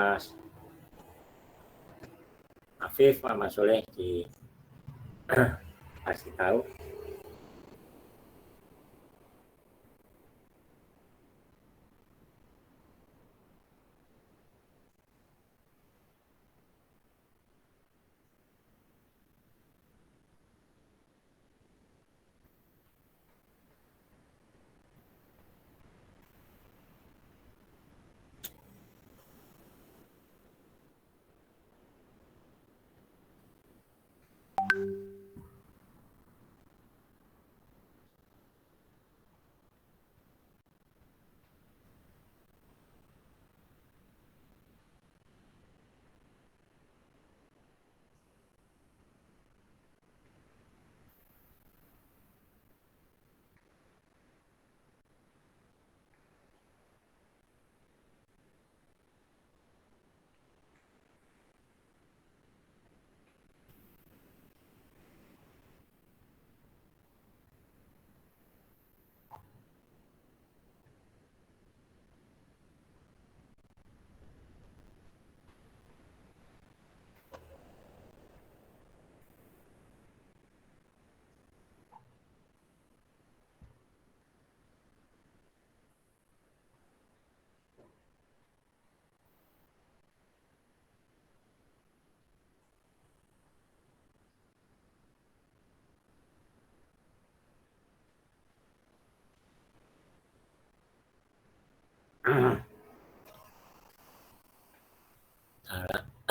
Mas Afif, Mas Soleh dikasih tahu.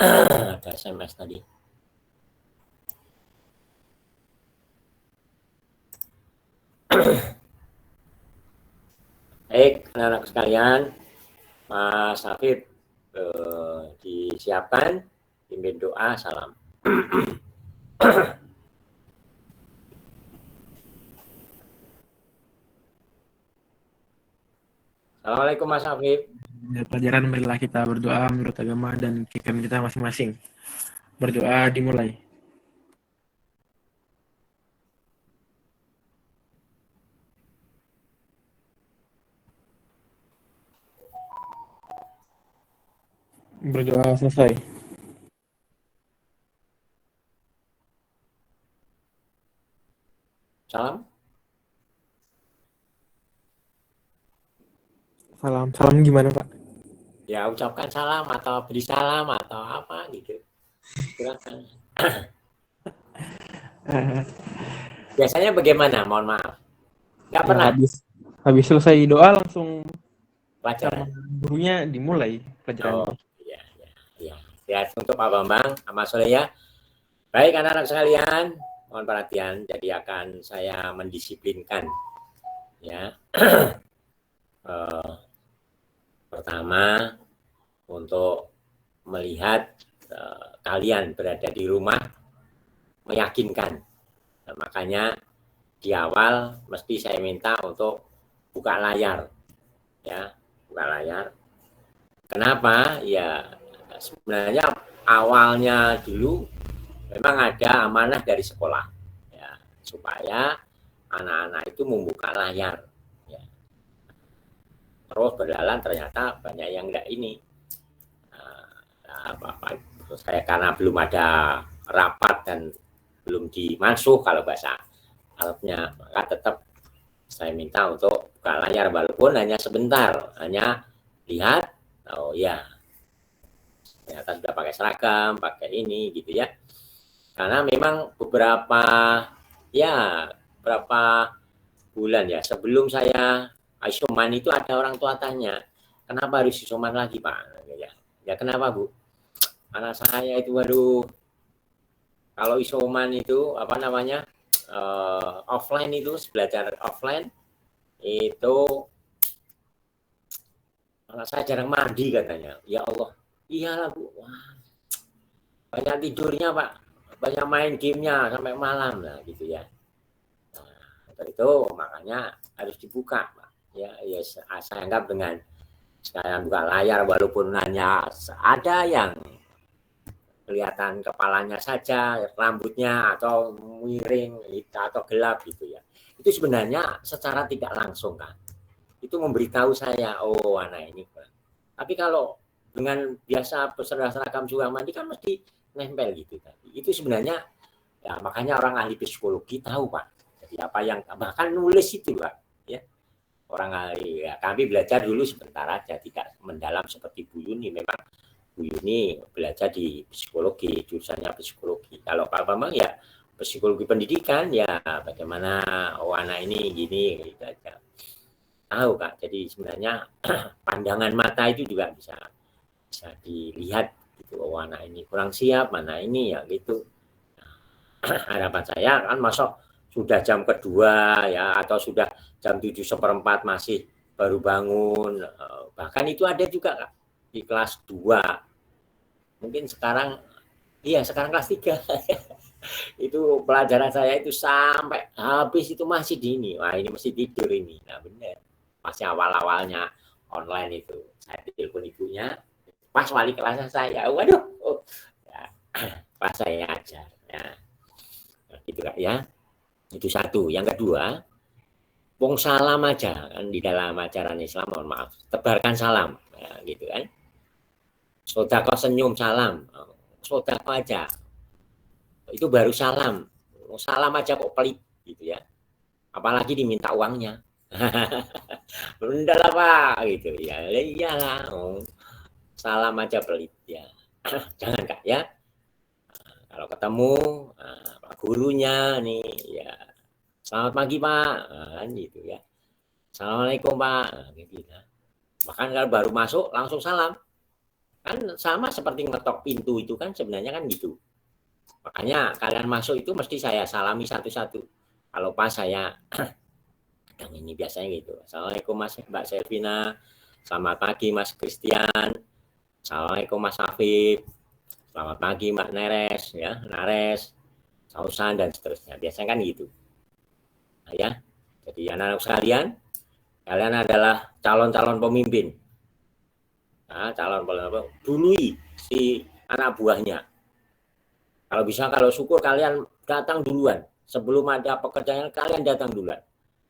Ada SMS tadi. Baik, anak-anak sekalian, Mas Afif disiapkan, pimpin doa, salam. Assalamualaikum Mas Afif. Pelajaran marilah kita berdoa menurut agama dan keyakinan kita masing-masing. Berdoa dimulai. Berdoa selesai. Salam. Salam gimana Pak? Ya ucapkan salam atau beri salam atau apa gitu. Silakan. Biasanya bagaimana? Mohon maaf. Nggak pernah. Habis selesai doa langsung Pelajaran. Gurunya dimulai pelajaran. Oh iya. Ya untuk Pak Bambang, Mas Soleh ya. Baik anak-anak sekalian, mohon perhatian. Jadi akan saya mendisiplinkan. Ya. Pertama untuk melihat kalian berada di rumah meyakinkan. Nah, makanya di awal mesti saya minta untuk buka layar, ya, buka layar. Kenapa? Ya sebenarnya awalnya dulu memang ada amanah dari sekolah, ya, supaya anak-anak itu membuka layar. Ya. Terus berjalan ternyata banyak yang enggak ini. Terus kayak karena belum ada rapat dan belum dimansuh kalau bahasa Arabnya, maka tetap saya minta untuk buka layar walaupun hanya sebentar, hanya lihat, oh ya ternyata sudah pakai seragam, pakai ini gitu ya. Karena memang beberapa bulan ya sebelum saya isoman itu ada orang tua tanya, kenapa harus isoman lagi Pak? Ya kenapa Bu? Anak saya itu waduh, kalau isoman itu apa namanya offline itu belajar offline itu anak saya jarang mandi katanya. Ya Allah, iyalah Bu. Wah, banyak tidurnya Pak, banyak main gamenya sampai malam lah gitu ya. Nah, itu makanya harus dibuka Pak. Ya saya anggap dengan sekarang buka layar walaupun hanya ada yang kelihatan kepalanya saja, rambutnya atau miring atau gelap gitu ya. Itu sebenarnya secara tidak langsung kan. Itu memberitahu saya, oh anak ini. Tapi kalau dengan biasa seragam juga mandi kan mesti nempel gitu tadi. Itu sebenarnya ya makanya orang ahli psikologi tahu Pak. Jadi apa yang bahkan nulis itu Pak, ya. Orang ahli ya, kami belajar dulu sebentar aja, tidak mendalam seperti Bu Yuni. Memang Bu Yuni belajar di psikologi, jurusannya psikologi. Kalau Pak Bambang ya psikologi pendidikan ya bagaimana anak ini gini gitu aja. Tahu Kak. Jadi sebenarnya pandangan mata itu juga bisa dilihat gitu, oh anak ini kurang siap, mana ini ya gitu. Harapan saya kan masuk sudah jam kedua ya atau sudah jam 7:15 masih baru bangun, bahkan itu ada juga Kak, di kelas 2 mungkin sekarang, iya sekarang kelas 3 itu pelajaran saya itu sampai habis itu masih dini, wah ini mesti tidur ini. Nah benar, masih awal-awalnya online itu saya telepon ibunya pas wali kelasnya saya, waduh, ya, pas saya ajar ya. Gitu Kak ya. Itu satu. Yang kedua, wong salam aja kan di dalam ajaran Islam, mohon maaf, tebarkan salam ya, gitu kan. Sodako senyum salam, sodako aja. Itu baru salam. Salam aja kok pelit gitu ya. Apalagi diminta uangnya. Benda lah Pak gitu ya. Iyalah. Salam aja pelit ya. Jangan Kak ya. Kalau ketemu Pak gurunya nih ya, selamat pagi Pak, kan gitu ya. Assalamualaikum Pak, gitu ya. Bahkan kalau baru masuk langsung salam, kan sama seperti ngetok pintu itu kan sebenarnya kan gitu. Makanya kalian masuk itu mesti saya salami satu-satu. Kalau pas saya yang ini biasanya gitu. Assalamualaikum Mas Mbak Selvina, selamat pagi Mas Christian, Assalamualaikum Mas Afif, selamat pagi Mbak Neres ya, Nares, Sausan dan seterusnya. Biasanya kan gitu. Nah, ya. Jadi anak-anak sekalian, kalian adalah calon-calon pemimpin. Nah, calon pemimpin, dului si anak buahnya. Kalau bisa, kalau syukur kalian datang duluan. Sebelum ada pekerjaan, kalian datang duluan.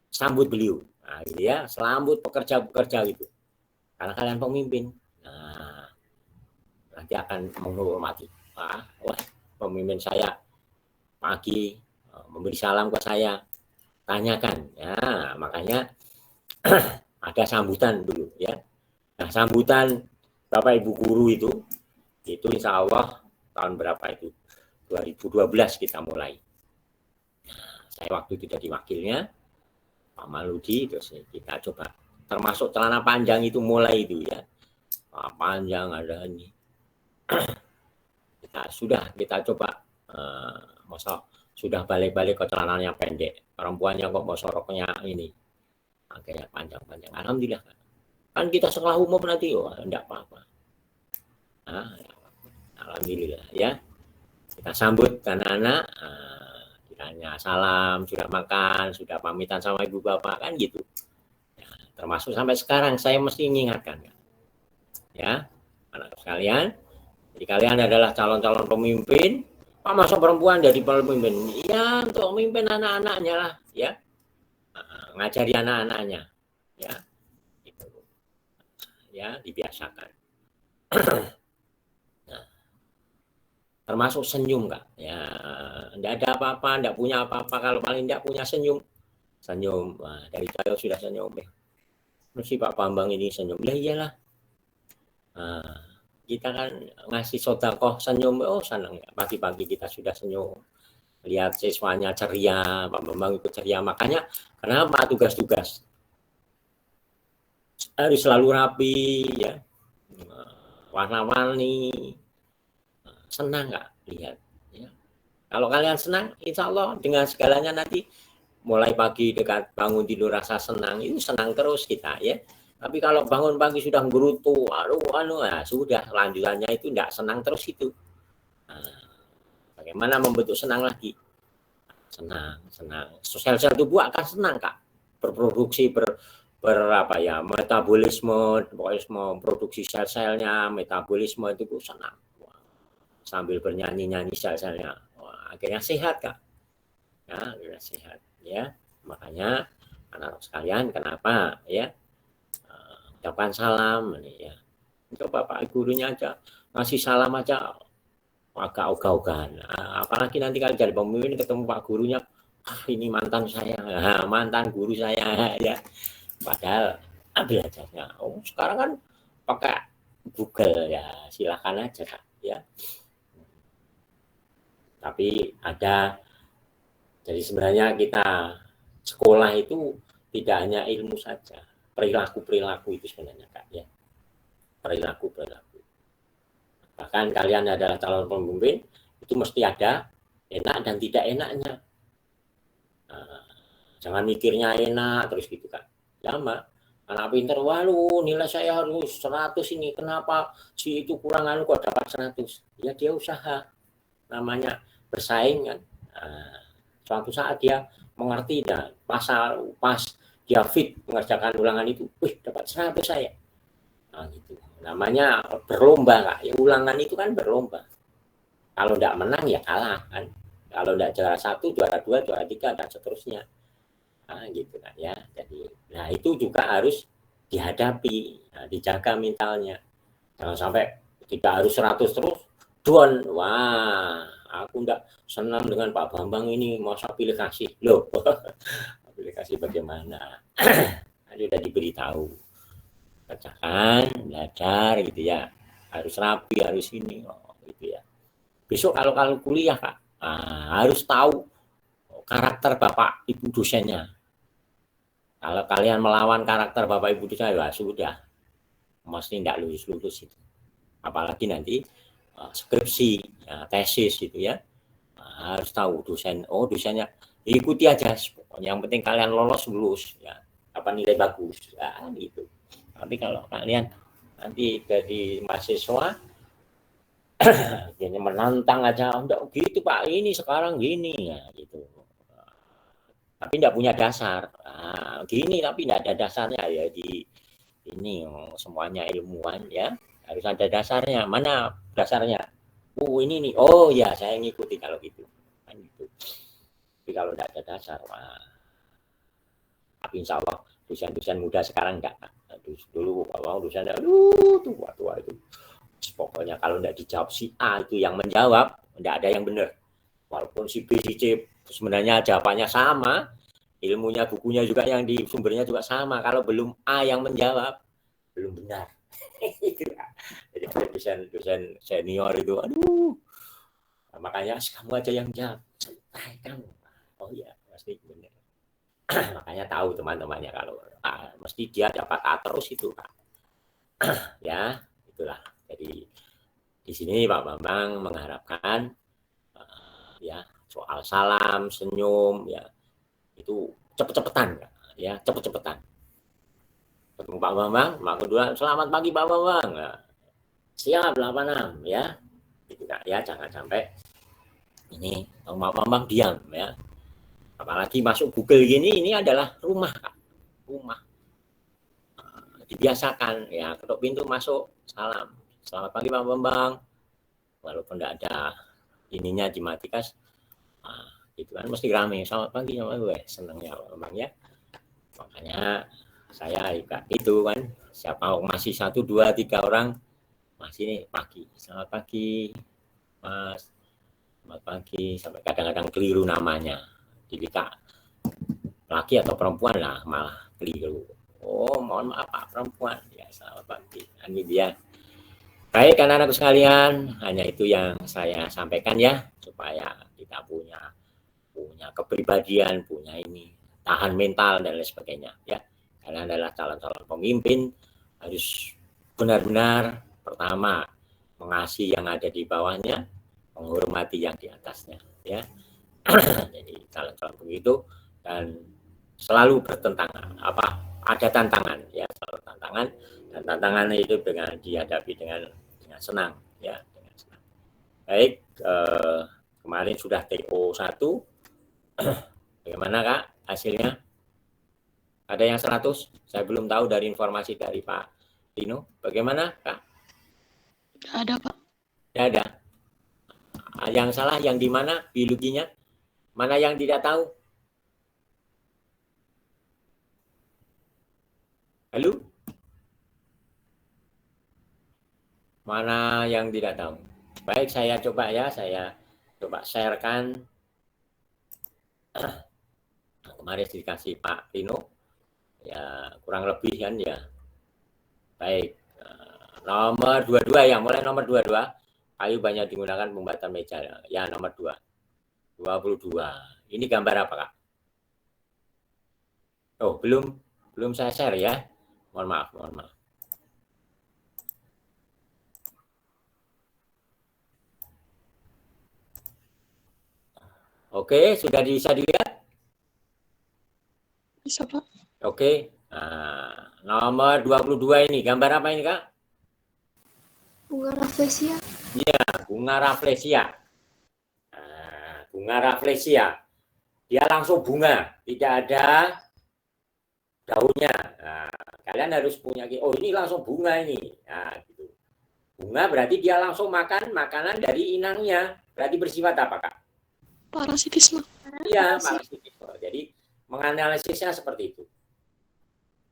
Sambut beliau. Nah, gitu ya, sambut pekerja-pekerja gitu. Karena kalian pemimpin. Nah, nanti akan menghormati. Wah, pemimpin saya pagi memberi salam ke saya, tanyakan ya, makanya ada sambutan dulu ya. Nah sambutan Bapak Ibu guru itu insya Allah tahun berapa itu 2012 kita mulai. Nah, saya waktu itu jadi wakilnya Pak Maludi, terus kita coba termasuk celana panjang itu mulai itu ya, panjang ada ini. kita coba masa sudah balik-balik ke celananya pendek, perempuannya kok mau soroknya ini akhirnya panjang-panjang. Alhamdulillah kan kita sekolah umum nanti enggak apa-apa. Nah, alhamdulillah ya, kita sambut anak-anak, ditanya salam, sudah makan, sudah pamitan sama ibu bapak kan gitu ya, termasuk sampai sekarang saya mesti mengingatkan ya anak sekalian. Jadi kalian adalah calon-calon pemimpin. Pak masa perempuan jadi pemimpin? Ya untuk memimpin anak-anaknya lah ya, ngajari anak-anaknya ya, gitu. Ya dibiasakan. Nah, termasuk senyum Kak ya, enggak ada apa-apa, enggak punya apa-apa kalau paling enggak punya senyum. Nah, dari saya sudah senyum ya. Mesti Pak Bambang ini senyum. Ya iyalah. Nah, kita kan ngasih sodakoh senyum, senang ya. Pagi-pagi kita sudah senyum. Lihat siswanya ceria, Pak Bambang ikut ceria. Makanya kenapa tugas-tugas harus selalu rapi ya, warna-warni, senang nggak lihat ya. Kalau kalian senang, insya Allah dengan segalanya nanti mulai pagi dekat bangun tidur rasa senang, itu senang terus kita ya. Tapi kalau bangun pagi sudah gerutu, ya sudah lanjutannya itu tidak senang terus itu. Nah, bagaimana membentuk senang lagi? Senang. Sel-sel tubuh akan senang Kak, berproduksi berapa ya, metabolisme, pokoknya produksi sel-selnya, metabolisme itu senang. Sambil bernyanyi-nyanyi sel-selnya, akhirnya sehat Kak. Ya, akhirnya sehat ya. Makanya anak-anak sekalian, kenapa ya? Ucapkan salam ya. Coba Pak gurunya aja ngasih salam aja agak ogah-ogahan. Apalagi nanti kalau jadi pemimpin ketemu Pak gurunya, ini mantan saya, mantan guru saya ya. Padahal belajarnya, sekarang kan pakai Google ya, silakan aja Kak ya. Tapi ada, jadi sebenarnya kita sekolah itu tidak hanya ilmu saja, perilaku-perilaku itu sebenarnya Kak ya, perilaku-perilaku. Bahkan kalian adalah calon pemimpin, itu mesti ada enak dan tidak enaknya. Nah, jangan mikirnya enak terus gitu kan. Sama anak pintar, walu nilai saya harus 100 ini, kenapa si itu kurang kok dapat 100? Ya dia usaha, namanya bersaing kan. Nah, suatu saat dia mengerti dan pas dia fit mengerjakan ulangan itu, dapat 100 saya. Nah, gitu. Namanya berlomba Kak. Ya, ulangan itu kan berlomba. Kalau tidak menang ya kalah kan. Kalau tidak juara 1, juara 2, juara 3 dan seterusnya. Nah, gitu kan ya. Jadi, nah itu juga harus dihadapi, dijaga mentalnya. Jangan sampai kita harus 100 terus, down. Wah, aku enggak senang dengan Pak Bambang ini, masa pilih kasih. Loh, pilih kasih bagaimana? Sudah diberitahu. Kerjakan, belajar gitu ya. Harus rapi, harus ini, gitu ya. Besok kalau kuliah Kak, harus tahu karakter Bapak Ibu dosennya. Kalau kalian melawan karakter Bapak Ibu dosen, ya sudah, mesti tidak lulus itu. Apalagi nanti skripsi, ya, tesis gitu ya, harus tahu dosennya, ikuti aja. Yang penting kalian lolos ya, apa nilai bagus, ya, gitu. Tapi kalau kalian nanti dari mahasiswa jadi menantang aja, enggak gitu Pak, ini sekarang gini ya gitu. Tapi enggak punya dasar. Gini tapi enggak ada dasarnya ya di ini semuanya ilmuwan ya, harus ada dasarnya. Mana dasarnya? Ini nih. Oh ya, saya ngikuti kalau gitu. Kan gitu. Tapi kalau enggak ada dasar, tapi insya Allah dosen-dosen muda sekarang enggak. Dulu kalau dosen tua-tua itu. Pokoknya kalau enggak dijawab si A itu yang menjawab, enggak ada yang benar. Walaupun si B, si C sebenarnya jawabannya sama, ilmunya, bukunya juga yang di sumbernya juga sama. Kalau belum A yang menjawab, belum benar. Jadi dosen senior itu, aduh, makanya kamu aja yang jawab. Kamu, oh iya, pasti benar. Makanya tahu teman-temannya kalau mesti dia dapat A terus itu, Pak. Ya, itulah. Jadi di sini Pak Bambang mengharapkan ya soal salam, senyum, ya itu cepet-cepetan, ya cepet-cepetan. Ketemu Pak Bambang, Mak kedua, selamat pagi Pak Bambang. Nah, siap 86 ya. Gitu Kak ya, jangan sampai ini Pak Bambang diam ya. Apalagi masuk Google gini, ini adalah rumah Kak. Rumah. Dibiasakan ya, ketuk pintu masuk, salam. Selamat pagi Pak Bambang. Walaupun tidak ada ininya dimatikan, gitu kan mesti rame. Selamat pagi sama gue, senangnya Pak Bambang ya. Makanya saya juga itu kan, siapa masih 1, 2, 3 orang masih nih pagi. Selamat pagi Mas. Selamat pagi. Sampai kadang-kadang keliru namanya. Jadi Kak, laki atau perempuan lah malah keliru. Oh, mohon maaf Pak, perempuan. Ya, selamat pagi. Ini dia. Baik, anak-anakku sekalian, hanya itu yang saya sampaikan ya, supaya kita punya kepribadian, punya ini, tahan mental dan lain sebagainya ya. Karena adalah calon-calon pemimpin harus benar-benar pertama mengasihi yang ada di bawahnya, menghormati yang di atasnya ya. Jadi calon-calon begitu dan selalu bertentangan, ada tantangan ya, selalu tantangan, dan tantangan itu dengan dihadapi dengan senang ya, dengan senang. Baik, kemarin sudah TO 1. Bagaimana Kak hasilnya? Ada yang 100? Saya belum tahu dari informasi dari Pak Dino. Bagaimana Kak? Ada Pak. Tidak ada. Yang salah yang di mana biologinya? Mana yang tidak tahu? Halo? Mana yang tidak tahu? Baik, saya coba ya, saya coba sharekan. Kemarin dikasih Pak Rino, ya kurang lebih kan ya. Baik, nomor 22 ya, mulai nomor 22. Kayu banyak digunakan pembatas meja. Ya, nomor 2. 22. Ini gambar apa, Kak? Oh, belum saya share ya. Mohon maaf. Oke, sudah bisa dilihat? Bisa, Pak. Oke. Nah, nomor 22 ini, gambar apa ini, Kak? Bunga rafflesia. Iya, bunga rafflesia. Nah, bunga rafflesia. Dia langsung bunga, tidak ada daunnya. Nah, kalian harus punya, oh ini langsung bunga ini. Nah, gitu. Bunga berarti dia langsung makan makanan dari inangnya. Berarti bersifat apa, Kak? Parasitisme. Iya, parasitisme. Jadi menganalisisnya seperti itu.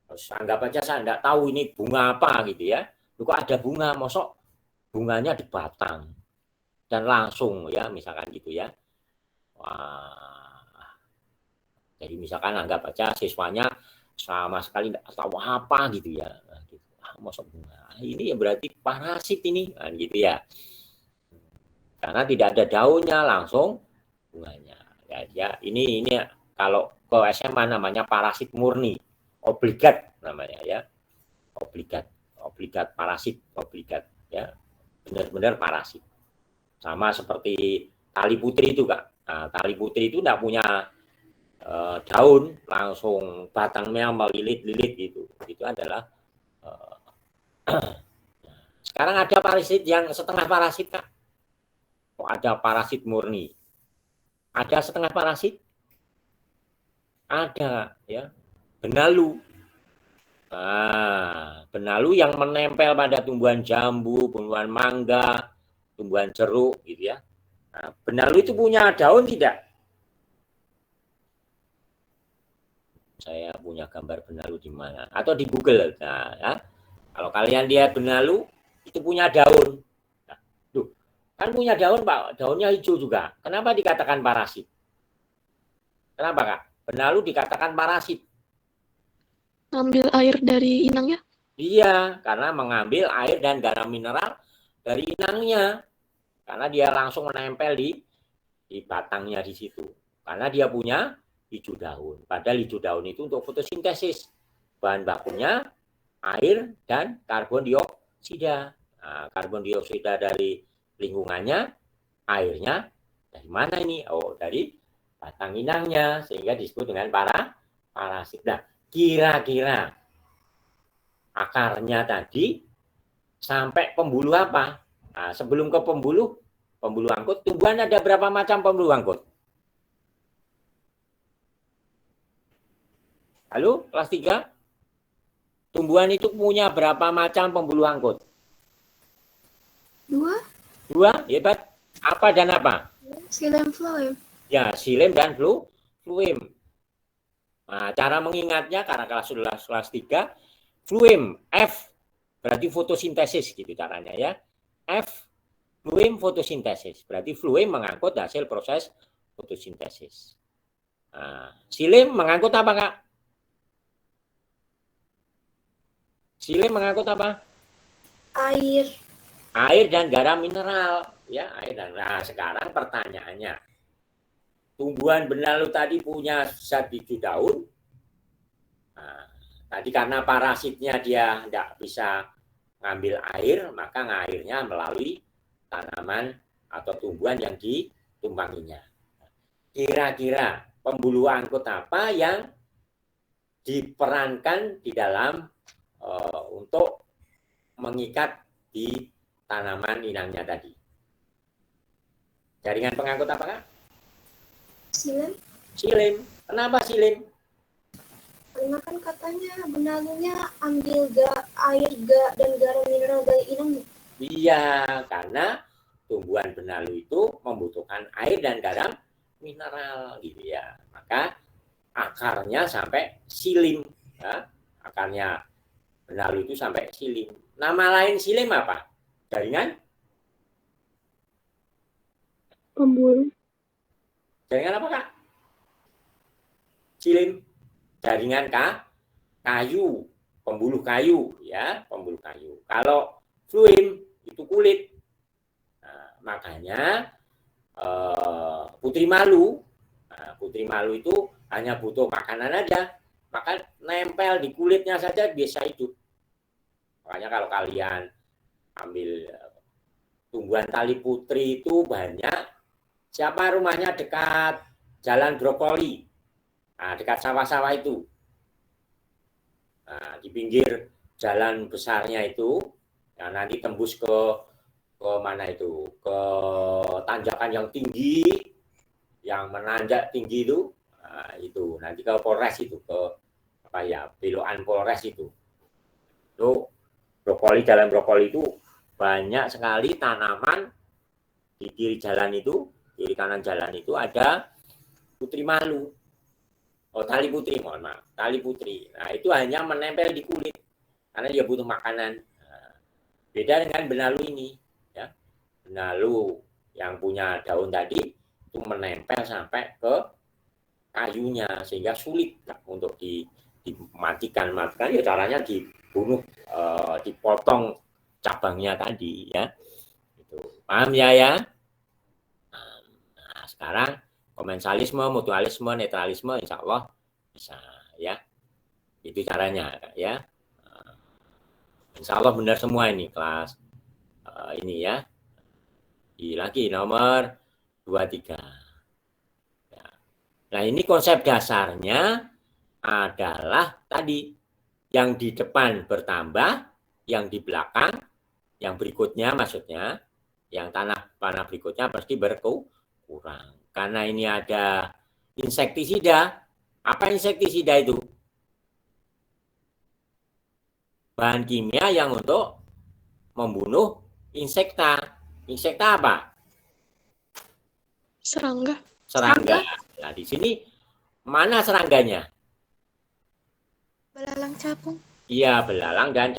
Terus anggap aja saya tidak tahu ini bunga apa gitu ya. Kok ada bunga, mosok bunganya di batang dan langsung ya, misalkan gitu ya. Wah. Jadi misalkan anggap aja siswanya sama sekali tidak tahu apa gitu ya. Nah, gitu. Mosok bunga. Ini ya berarti parasit ini, kan gitu ya. Karena tidak ada daunnya, langsung bunganya. Ya, ini kalau ke SMA namanya parasit murni, obligat namanya ya, obligat parasit, obligat ya, benar-benar parasit. Sama seperti tali putri itu, Kak. Nah, tali putri itu tidak punya daun, langsung batangnya melilit-lilit gitu. Itu adalah sekarang ada parasit yang setengah parasit, Kak. Kok ada parasit murni? Ada setengah parasit? Ada ya. Benalu. Nah, benalu yang menempel pada tumbuhan jambu, tumbuhan mangga, tumbuhan jeruk gitu ya. Nah, benalu itu punya daun tidak? Saya punya gambar benalu di mana? Atau di Google. Nah, ya. Kalau kalian lihat benalu itu punya daun. Nah, tuh, kan punya daun, Pak. Daunnya hijau juga. Kenapa dikatakan parasit? Kenapa, Kak? Benalu dikatakan parasit. Ngambil air dari inangnya. Iya, karena mengambil air dan garam mineral dari inangnya. Karena dia langsung menempel di batangnya di situ. Karena dia punya hijau daun. Padahal hijau daun itu untuk fotosintesis. Bahan bakunya air dan karbon dioksida. Nah, karbon dioksida dari lingkungannya, airnya dari mana ini? Oh, dari batang inangnya, sehingga disebut dengan parasit. Nah, kira-kira akarnya tadi sampai pembuluh apa? Nah, sebelum ke pembuluh angkut, tumbuhan ada berapa macam pembuluh angkut? Halo, kelas 3? Tumbuhan itu punya berapa macam pembuluh angkut? 2. 2, hebat. Apa dan apa? Xylem phloem. Ya, xilem dan phloem. Nah, cara mengingatnya karena kelas 3, phloem, F berarti fotosintesis gitu caranya ya. F, phloem fotosintesis. Berarti phloem mengangkut hasil proses fotosintesis. Nah, xilem mengangkut apa, Kak? Xilem mengangkut apa? Air. Air dan garam mineral. Ya, air dan. Nah, sekarang pertanyaannya, tumbuhan benalu tadi punya zat hijau daun. Nah, tadi karena parasitnya dia tidak bisa ngambil air, maka ngairnya melalui tanaman atau tumbuhan yang ditumpanginya. Kira-kira pembuluh angkut apa yang diperankan di dalam untuk mengikat di tanaman inangnya tadi? Jaringan pengangkut apakah? Xylem. Xilem. Kenapa xilem? Karena kan katanya benalunya ambil air dan garam mineral dari inangnya. Iya, karena tumbuhan benalu itu membutuhkan air dan garam mineral gitu ya. Maka akarnya sampai silim ya. Akarnya benalu itu sampai silim. Nama lain silim apa? Jaringan? Pembuluh. Jaringan apa, Kak? Cilim. Jaringan kayu, pembuluh kayu, ya, pembuluh kayu. Kalau fluim itu kulit. Nah, makanya putri malu itu hanya butuh makanan aja, maka nempel di kulitnya saja bisa hidup. Makanya kalau kalian ambil tumbuhan tali putri itu banyak. Siapa rumahnya dekat jalan brokoli? Nah, dekat sawah-sawah itu. Nah, di pinggir jalan besarnya itu, nah nanti tembus ke mana itu? Ke tanjakan yang tinggi, yang menanjak tinggi itu. Nah, itu nanti ke Polres itu, ke apa ya, belokan Polres itu. Itu brokoli, jalan brokoli itu banyak sekali tanaman di kiri jalan itu, kiri kanan jalan itu ada putri malu. Oh, tali putri, mohon maaf, tali putri. Nah, itu hanya menempel di kulit karena dia butuh makanan. Nah, beda dengan benalu ini, ya. Benalu yang punya daun tadi itu menempel sampai ke kayunya sehingga sulit untuk dimatikan. Matikan ya caranya dibunuh, dipotong cabangnya tadi, ya. Itu paham ya? Nah, sekarang komensalisme, mutualisme, netralisme, insya Allah bisa, ya. Itu caranya, ya. Insya Allah benar semua ini kelas ini, ya. Lagi nomor 23. Ya. Nah, ini konsep dasarnya adalah tadi yang di depan bertambah, yang di belakang, yang berikutnya maksudnya, yang tanah berikutnya pasti berkurang. Karena ini ada insektisida. Apa insektisida itu? Bahan kimia yang untuk membunuh insekta. Insekta apa? Serangga. Serangga. Nah, di sini mana serangganya? Belalang capung. Iya, belalang dan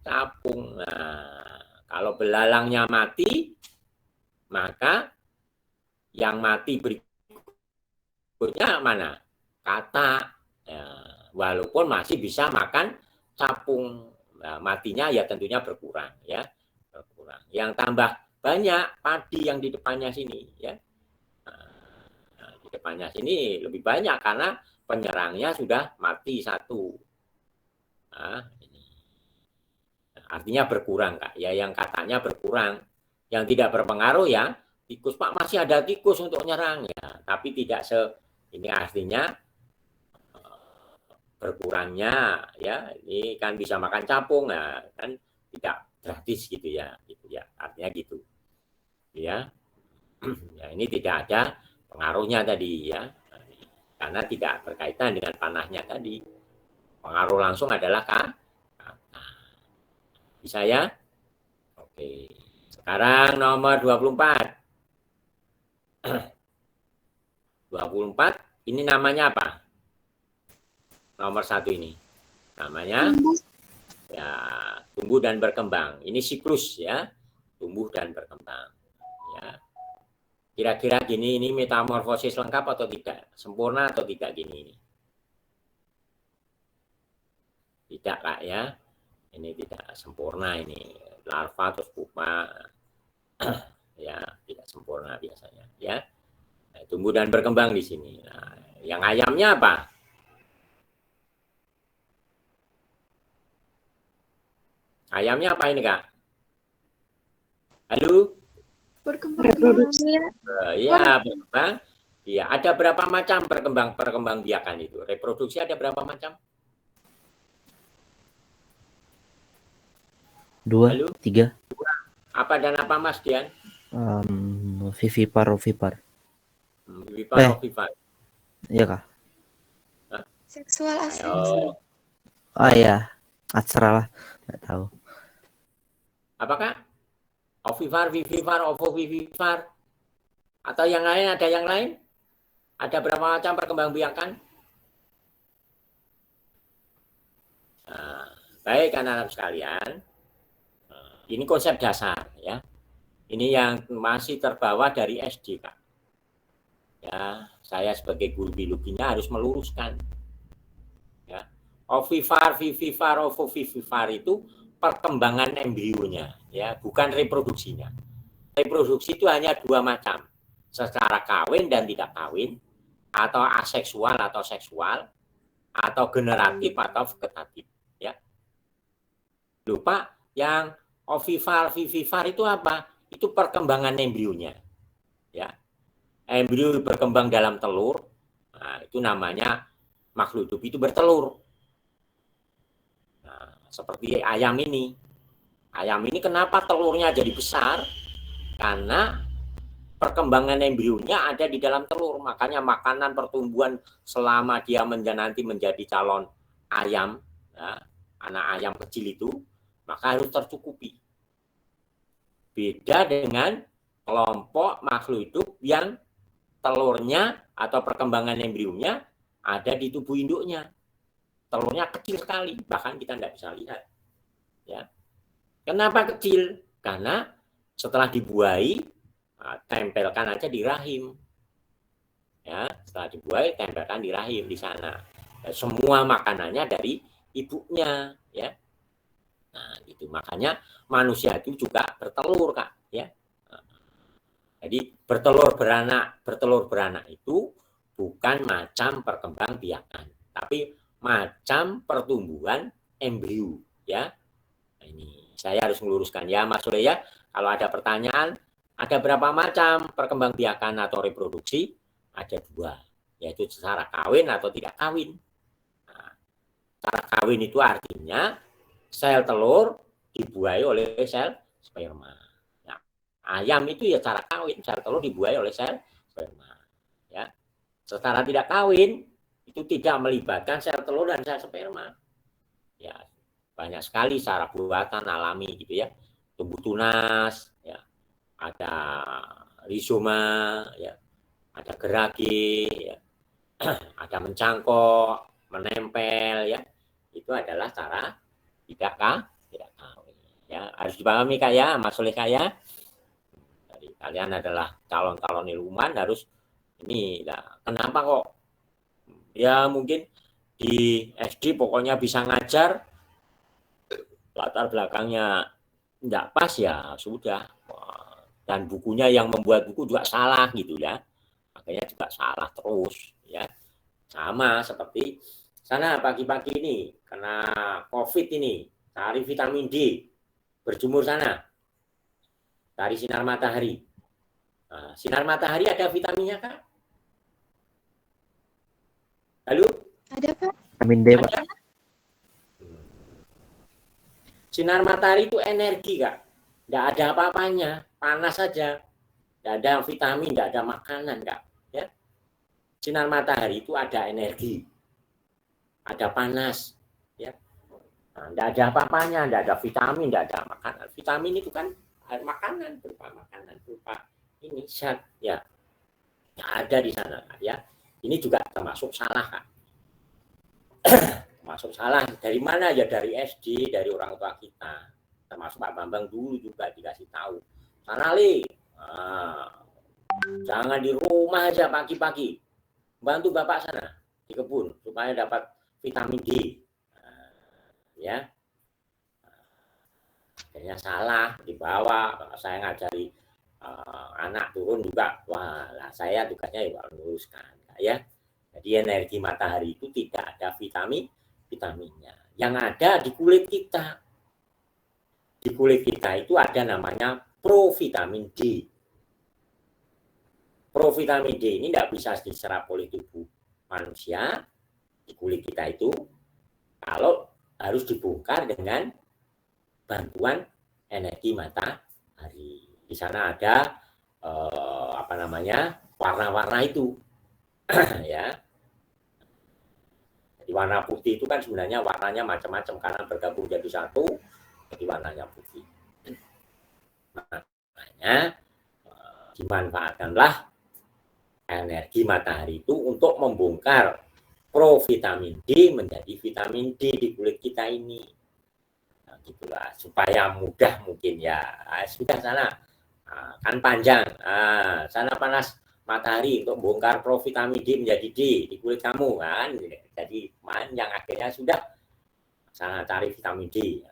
capung. Nah, kalau belalangnya mati, maka yang mati berikutnya mana? Katak. Ya, walaupun masih bisa makan capung, nah, matinya ya tentunya berkurang, ya, berkurang. Yang tambah banyak padi yang di depannya sini, ya. Nah, di depannya sini lebih banyak karena penyerangnya sudah mati satu. Nah, ini. Artinya berkurang, Kak. Ya, yang katanya berkurang. Yang tidak berpengaruh ya tikus, Pak, masih ada tikus untuk nyerang ya, tapi tidak ini artinya berkurangnya, ya. Ini kan bisa makan capung, ya, kan tidak gratis gitu ya, artinya gitu, ya. Ya, ini tidak ada pengaruhnya tadi, ya, karena tidak berkaitan dengan panahnya tadi. Pengaruh langsung adalah bisa, ya. Oke, sekarang nomor 24. 24 ini namanya apa? Nomor 1 ini namanya ya tumbuh dan berkembang. Ini siklus, ya, tumbuh dan berkembang, ya. Kira-kira gini, ini metamorfosis lengkap atau tidak? Sempurna atau tidak gini ini? Tidak, Kak, ya. Ini tidak sempurna ini. Larva terus pupa. Ya, tidak sempurna biasanya, ya. Nah, tumbuh dan berkembang di sini. Nah, yang ayamnya apa? Ayamnya apa ini, Kak? Halo? Berkembang reproduksi. Ya, berkembang. Ya, ada berapa macam perkembangbiakan itu? Reproduksi ada berapa macam? 2, Halo? 3. Apa dan apa, Mas Dian? Vivipar, ovipar. Vivipar, ovipar. Iya kah? Seksual Ayo. asexual. Oh iya, atsara lah, nggak tahu. Apakah? Ovipar, vivipar, ovovivipar. Atau yang lain, ada yang lain? Ada berapa macam perkembangbiakan? Nah, baik anak-anak sekalian. Ini konsep dasar ya. Ini yang masih terbawa dari SD, Kak. Ya, saya sebagai guru biologinya harus meluruskan. Ya. Ovivivar, vivivar, ovovivivar itu perkembangan embrionya, ya, bukan reproduksinya. Reproduksi itu hanya dua macam, secara kawin dan tidak kawin, atau aseksual atau seksual, atau generatif atau vegetatif. Ya. Lupa yang ovivivar, vivivar itu apa? Itu perkembangan embrionya. Ya. Embrio berkembang dalam telur, nah, itu namanya makhluk hidup itu bertelur. Nah, seperti ayam ini. Ayam ini kenapa telurnya jadi besar? Karena perkembangan embrionya ada di dalam telur. Makanya makanan pertumbuhan selama dia nanti menjadi calon ayam, ya, anak ayam kecil itu, maka harus tercukupi. Beda dengan kelompok makhluk hidup yang telurnya atau perkembangan embrionya ada di tubuh induknya. Telurnya kecil sekali, bahkan kita tidak bisa lihat. Ya. Kenapa kecil? Karena setelah dibuahi, tempelkan aja di rahim. Ya, setelah dibuahi, tempelkan di rahim di sana. Semua makanannya dari ibunya, ya. Nah, itu makanya manusia itu juga bertelur, Kak, ya. Jadi bertelur beranak itu bukan macam perkembangbiakan, tapi macam pertumbuhan embrio, ya. Nah, ini saya harus meluruskan ya, Mas Surya. Kalau ada pertanyaan, ada berapa macam perkembangbiakan atau reproduksi? Ada dua, yaitu secara kawin atau tidak kawin. Nah, secara kawin itu artinya sel telur dibuahi oleh sel sperma. Nah, ayam itu ya secara kawin, sel telur dibuahi oleh sel sperma. Ya, secara tidak kawin itu tidak melibatkan sel telur dan sel sperma. Ya, banyak sekali secara buatan alami gitu ya. Tumbuh tunas, ya, ada rizoma, ya, ada gerage, ya, ada mencangkok, menempel, ya. Itu adalah cara tidak kawin. Ya, harus dipahami Kak ya, Mas Soleh Kak ya. Jadi kalian adalah calon-calon ilmuwan harus ini. Nah, kenapa kok? Ya mungkin di SD pokoknya bisa ngajar, latar belakangnya tidak pas ya sudah. Dan bukunya yang membuat buku juga salah gitu ya. Makanya juga salah terus ya. Sama seperti sana pagi-pagi ini kena COVID ini, cari vitamin D, berjemur sana, cari sinar matahari. Nah, sinar matahari ada vitaminnya Kak? Halo? Ada Pak? Vitamin D, Pak. Ada? Sinar matahari itu energi Kak, tidak ada apa-apanya, panas saja, tidak ada vitamin, tidak ada makanan Kak. Ya. Sinar matahari itu ada energi, ada panas, ya. Nah, tidak ada apa-apanya, tidak ada vitamin, tidak ada makanan. Vitamin itu kan makanan berupa ini zat, ya, tidak ada di sana, ya. Ini juga termasuk salah, Kak. Termasuk salah dari mana ya, dari SD, dari orang tua kita, termasuk Pak Bambang dulu juga dikasih tahu. Sana li, jangan di rumah aja pagi-pagi, bantu bapak sana di kebun supaya dapat vitamin D. Ya, akhirnya salah dibawa. Saya ngajari anak turun juga, wah lah saya tugasnya ya meluruskan ya. Jadi energi matahari itu tidak ada vitaminnya. Yang ada di kulit kita. Di kulit kita itu ada namanya provitamin D. Provitamin D ini tidak bisa diserap oleh tubuh manusia di kulit kita itu kalau harus dibongkar dengan bantuan energi matahari. Di sana ada warna-warna itu, ya. Jadi warna putih itu kan sebenarnya warnanya macam-macam karena bergabung jadi satu, jadi warnanya putih. Makanya dimanfaatkanlah energi matahari itu untuk membongkar provitamin D menjadi vitamin D di kulit kita ini. Nah, gitulah supaya mudah mungkin ya. Sudah sana kan panjang. Sana panas matahari untuk bongkar provitamin D menjadi D di kulit kamu kan. Jadi panjang akhirnya sudah sana cari vitamin D.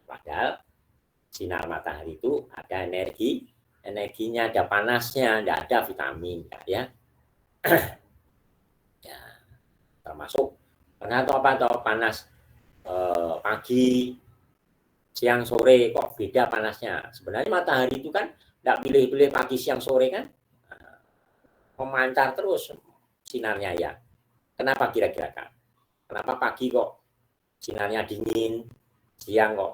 Padahal sinar matahari itu ada energinya, ada panasnya, tidak ada vitamin ya. Ya, termasuk kenapa panas pagi, siang, sore kok beda panasnya. Sebenarnya matahari itu kan tidak pilih-pilih pagi, siang, sore kan, memancar terus sinarnya ya. Kenapa kira-kira Kak? Kenapa pagi kok sinarnya dingin, siang kok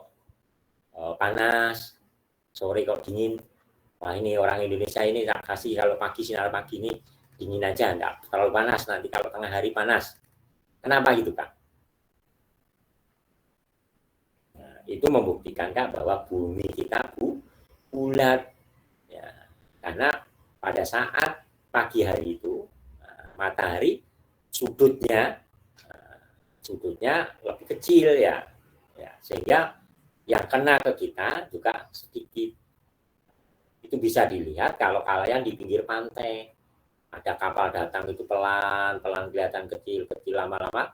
panas, sore kok dingin? Wah ini orang Indonesia ini tak kasih kalau pagi sinar pagi ini dingin aja, enggak terlalu panas, nanti kalau tengah hari panas. Kenapa gitu Kak? Nah, itu membuktikan Kak bahwa bumi kita bulat ya. Karena pada saat pagi hari itu matahari sudutnya lebih kecil ya, sehingga yang kena ke kita juga sedikit. Itu bisa dilihat kalau kalian di pinggir pantai ada kapal datang itu pelan kelihatan kecil lama-lama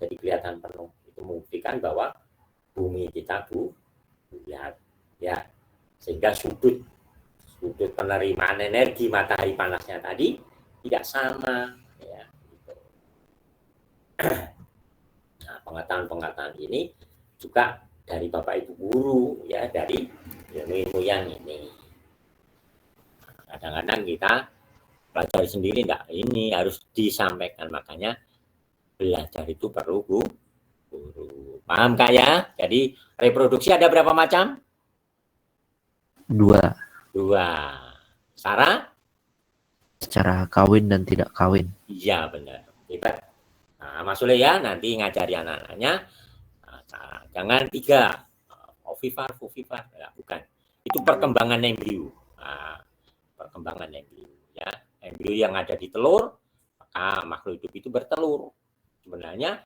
jadi kelihatan penuh. Itu membuktikan bahwa bumi kita bulat ya, sehingga sudut penerimaan energi matahari panasnya tadi tidak sama ya gitu. Nah, pengetahuan ini juga dari Bapak Ibu guru ya, dari ilmu yang ini. Kadang-kadang kita belajar sendiri enggak, ini harus disampaikan, makanya belajar itu perlu guru. Paham Kak ya? Jadi reproduksi ada berapa macam? 2. Sarah? Secara kawin dan tidak kawin. Iya benar. Hebat. Nah, Mas Sule ya nanti ngajari anak-anaknya. Jangan 3. Ovivar. Ya, bukan. Itu perkembangan embrio. Perkembangan embrio ya. Embrio yang ada di telur, maka makhluk hidup itu bertelur. Sebenarnya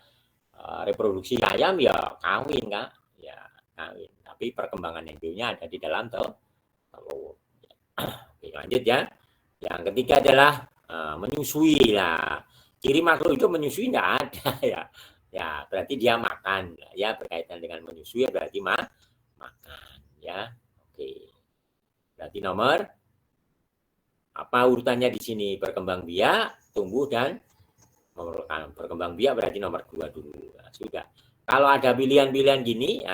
reproduksi ayam ya kawin Kak. Ya, kawin. Tapi perkembangan embrionya ada di dalam telur. Oke, lanjut ya. Yang ketiga adalah menyusui lah. Ciri makhluk hidup menyusui tidak ada ya. Ya, berarti dia makan ya, berkaitan dengan menyusui berarti makan ya. Oke. Berarti nomor apa urutannya di sini? Berkembang biak, tumbuh dan memerlukan. Berkembang biak berarti nomor 2 dulu. Nah, sudah. Kalau ada pilihan-pilihan gini,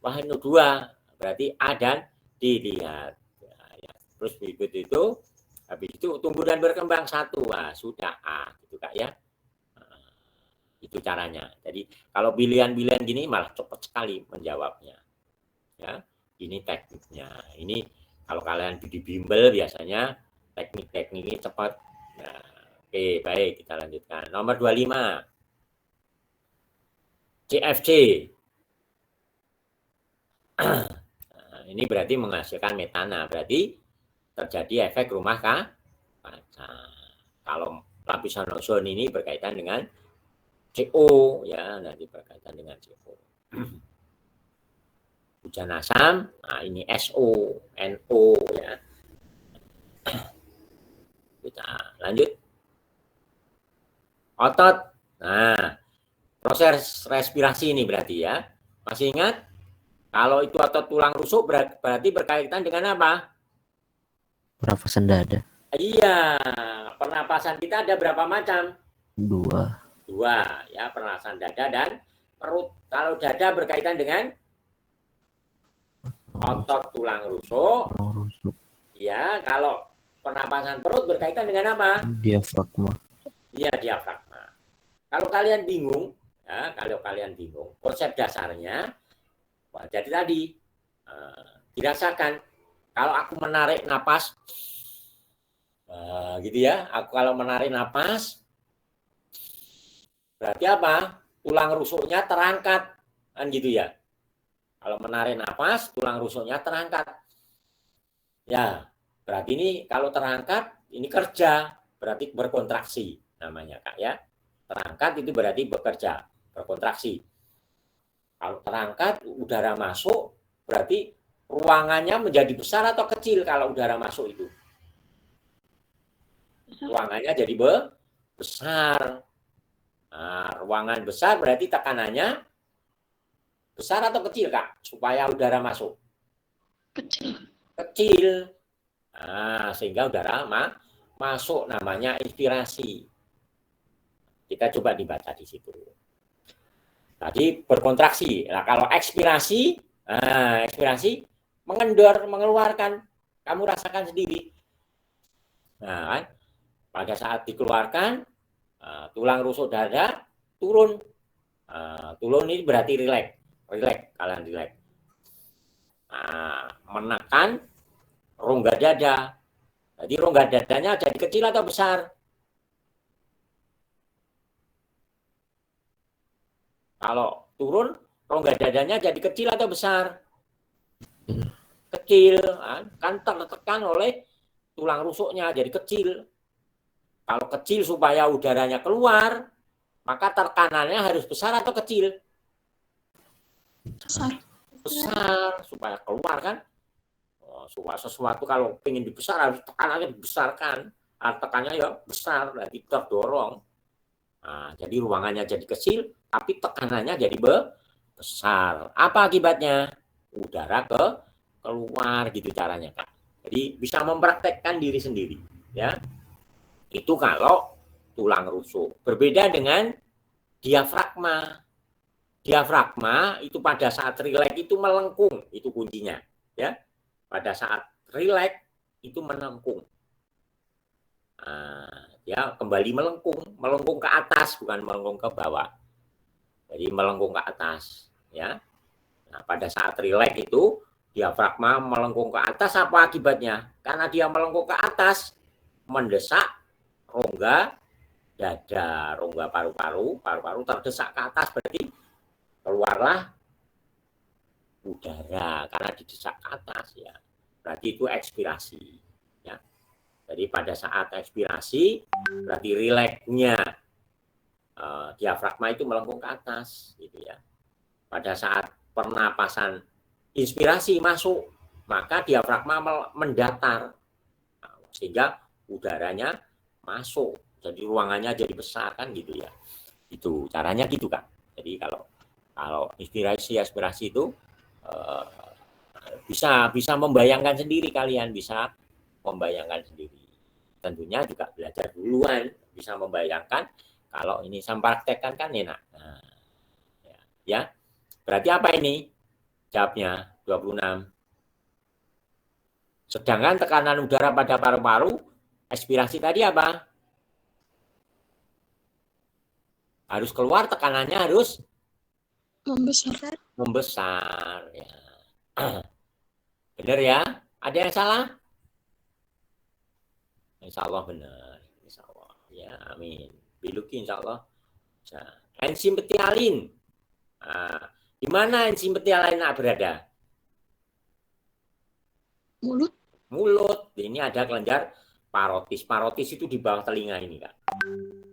wah itu 2 berarti A dan dilihat. Nah, ya. Terus berikut itu, habis itu tumbuh dan berkembang 1, sudah A, gitu Kak ya. Nah, itu caranya. Jadi kalau pilihan-pilihan gini malah cepat sekali menjawabnya. Ya, ini tekniknya. Ini kalau kalian di bimbel biasanya teknik-tekniknya cepat. Nah, oke, baik kita lanjutkan. Nomor 25. CFC. Ini berarti menghasilkan metana, berarti terjadi efek rumah kaca. Kalau lapisan ozon ini berkaitan dengan CO ya, nanti berkaitan dengan CO. Hujan asam, ini SO, NO ya. Kita lanjut. Otot. Nah, proses respirasi ini berarti ya. Masih ingat? Kalau itu otot tulang rusuk berarti berkaitan dengan apa? Pernafasan dada. Iya, pernapasan kita ada berapa macam? 2 ya, pernapasan dada dan perut. Kalau dada berkaitan dengan otot tulang rusuk. Ya, kalau pernapasan perut berkaitan dengan apa? Diafragma. Iya, diafragma. Kalau kalian bingung, konsep dasarnya, jadi tadi dirasakan. Kalau aku menarik napas, gitu ya. Aku kalau menarik napas, berarti apa? Tulang rusuknya terangkat, kan gitu ya. Kalau menarik napas, tulang rusuknya terangkat. Ya, berarti ini kalau terangkat, ini kerja, berarti berkontraksi namanya Kak ya. Terangkat itu berarti bekerja, berkontraksi. Kalau terangkat, udara masuk, berarti ruangannya menjadi besar atau kecil kalau udara masuk itu? Ruangannya jadi besar. Nah, ruangan besar berarti tekanannya besar atau kecil, Kak? Supaya udara masuk. Kecil. Nah, sehingga udara masuk, namanya inspirasi. Kita coba dibaca di situ. Tadi berkontraksi. Nah, kalau ekspirasi, ekspirasi mengendor, mengeluarkan. Kamu rasakan sendiri. Nah, pada saat dikeluarkan, tulang rusuk dada turun. Turun ini berarti rileks. Kalian rileks. Menekan rongga dada. Jadi rongga dadanya jadi kecil atau besar? Kalau turun, rongga dadanya jadi kecil atau besar? Kecil. Kan tertekan oleh tulang rusuknya, jadi kecil. Kalau kecil supaya udaranya keluar, maka tekanannya harus besar atau kecil? Besar, supaya keluar kan. Sesuatu kalau ingin dibesar harus tekanannya dibesarkan. Tekanannya ya besar, berarti terdorong. Jadi ruangannya jadi kecil, tapi tekanannya jadi besar. Apa akibatnya? Udara keluar gitu caranya, Kak. Jadi bisa mempraktekkan diri sendiri, ya. Itu kalau tulang rusuk. Berbeda dengan diafragma. Diafragma itu pada saat rileks itu melengkung, itu kuncinya, ya. Pada saat rileks itu melengkung. Ya kembali melengkung ke atas, bukan melengkung ke bawah. Jadi melengkung ke atas, ya. Nah, pada saat rileks itu diafragma melengkung ke atas, apa akibatnya? Karena dia melengkung ke atas, mendesak rongga dada, rongga paru-paru terdesak ke atas, berarti keluarlah udara karena didesak ke atas, ya. Berarti itu ekspirasi, ya. Jadi pada saat ekspirasi berarti rileksnya diafragma itu melengkung ke atas, gitu ya. Pada saat pernapasan inspirasi masuk, maka diafragma mendatar, sehingga udaranya masuk, jadi ruangannya jadi besar kan, gitu ya. Itu caranya gitu, Kak. Jadi kalau inspirasi aspirasi itu bisa membayangkan sendiri, kalian bisa membayangkan sendiri. Tentunya juga belajar duluan, bisa membayangkan. Kalau ini saya praktekkan kan enak. Nah, ya. Berarti apa ini? Jawabnya 26. Sedangkan tekanan udara pada paru-paru, ekspirasi tadi apa? Harus keluar, tekanannya harus membesar. Ya. Benar ya? Ada yang salah? Insya Allah benar. Insya Allah. Ya, amin. Biluki insya Allah. Enzim betialin. Di mana enzim betialin berada? Mulut. Ini ada kelenjar parotis. Parotis itu di bawah telinga ini, Kak.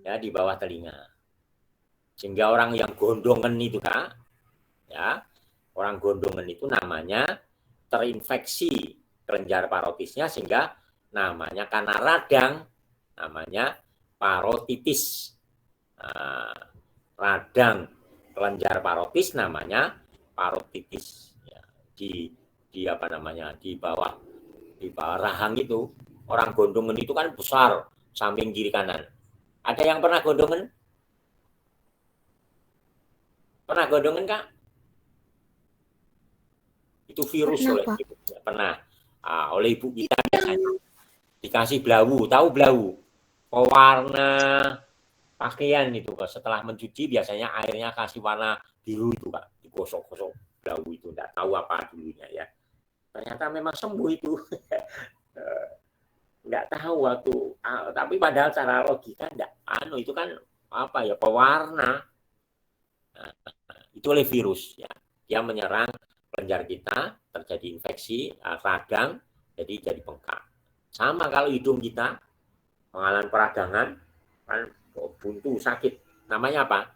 Ya, di bawah telinga. Sehingga orang yang gondongan itu, Kak, ya, orang gondongan itu namanya terinfeksi kelenjar parotisnya, sehingga namanya karena radang, namanya parotitis. Radang kelenjar parotis namanya parotitis. Ya, di apa namanya, di bawah rahang itu, orang gondongan itu kan besar, samping kiri kanan. Ada yang pernah gondongan? Pernah gondongan, Kak? Itu virus oleh ibu. Pernah. Oleh ibu kita biasanya dikasih belawu. Tahu belawu? Pewarna pakaian itu. Setelah mencuci biasanya airnya kasih warna biru itu, Kak. Digosok-gosok belawu itu. Tidak tahu apa dulunya, ya. Ternyata memang sembuh itu. Nggak tahu waktu. Tapi padahal secara logika enggak. Itu kan apa ya, pewarna. Itu oleh virus, ya. Dia menyerang kelenjar kita, terjadi infeksi, radang, jadi bengkak. Sama kalau hidung kita mengalami peradangan, kan buntu, sakit. Namanya apa?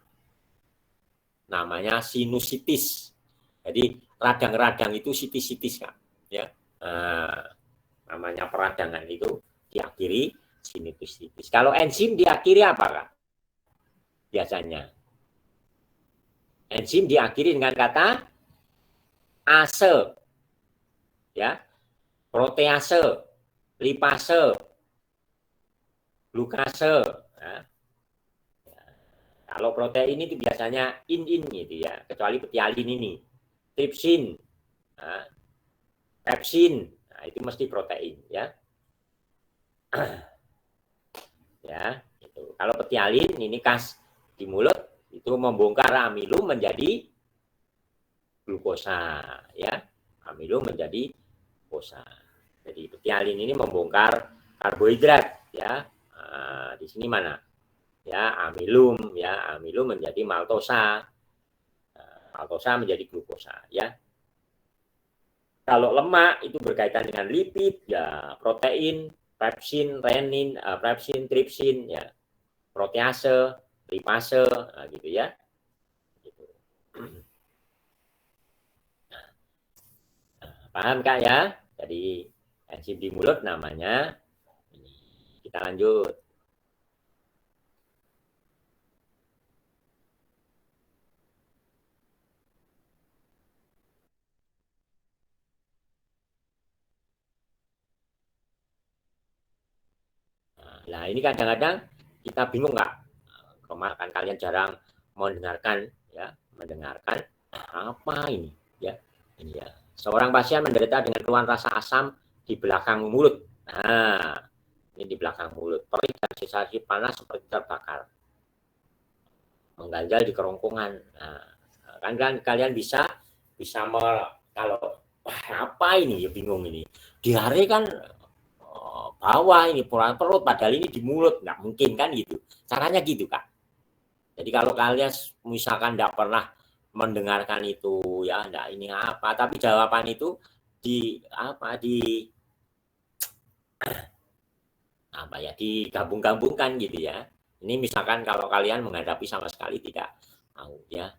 namanya sinusitis. Jadi radang-radang itu sitis-sitis, Kak. Ya. Namanya peradangan itu diakhiri sinusitis. Kalau enzim diakhiri apa, Kak? Biasanya enzim diakhiri dengan kata ase, ya, protease, lipase, glukase. Ya. Kalau protein itu biasanya in gitu ya, kecuali petialin ini, tripsin, pepsin, nah, itu mesti protein ya. Ya, itu. Kalau petialin ini kas di mulut itu membongkar amilum menjadi glukosa ya, amilum menjadi glukosa. Jadi petialin ini membongkar karbohidrat ya. Di sini mana? Ya, amilum ya, amilum menjadi maltosa. Maltosa menjadi glukosa ya. Kalau lemak itu berkaitan dengan lipid ya, protein, pepsin, renin, pepsin, tripsin ya, protease, lipase, nah, gitu ya. Gitu. Nah, paham Kak ya? Jadi enzim di mulut namanya ini. Kita lanjut. Nah, ini kadang-kadang kita bingung nggak? Kan kalian jarang mendengarkan ya, mendengarkan apa ini ya. Ini ya. Seorang pasien menderita dengan keluhan rasa asam di belakang mulut. Nah, ini di belakang mulut. Perih dan sensasi panas seperti terbakar. Mengganjal di kerongkongan. Nah, kan kalian bisa kalau apa ini ya, bingung ini. Diare kan bawah ini perut, padahal ini di mulut, nggak mungkin kan gitu. Caranya gitu Kak. Jadi kalau kalian misalkan nggak pernah mendengarkan itu ya, nggak ini apa, tapi jawaban itu digabung-gabungkan gitu ya. Ini misalkan kalau kalian menghadapi sama sekali tidak tahu ya.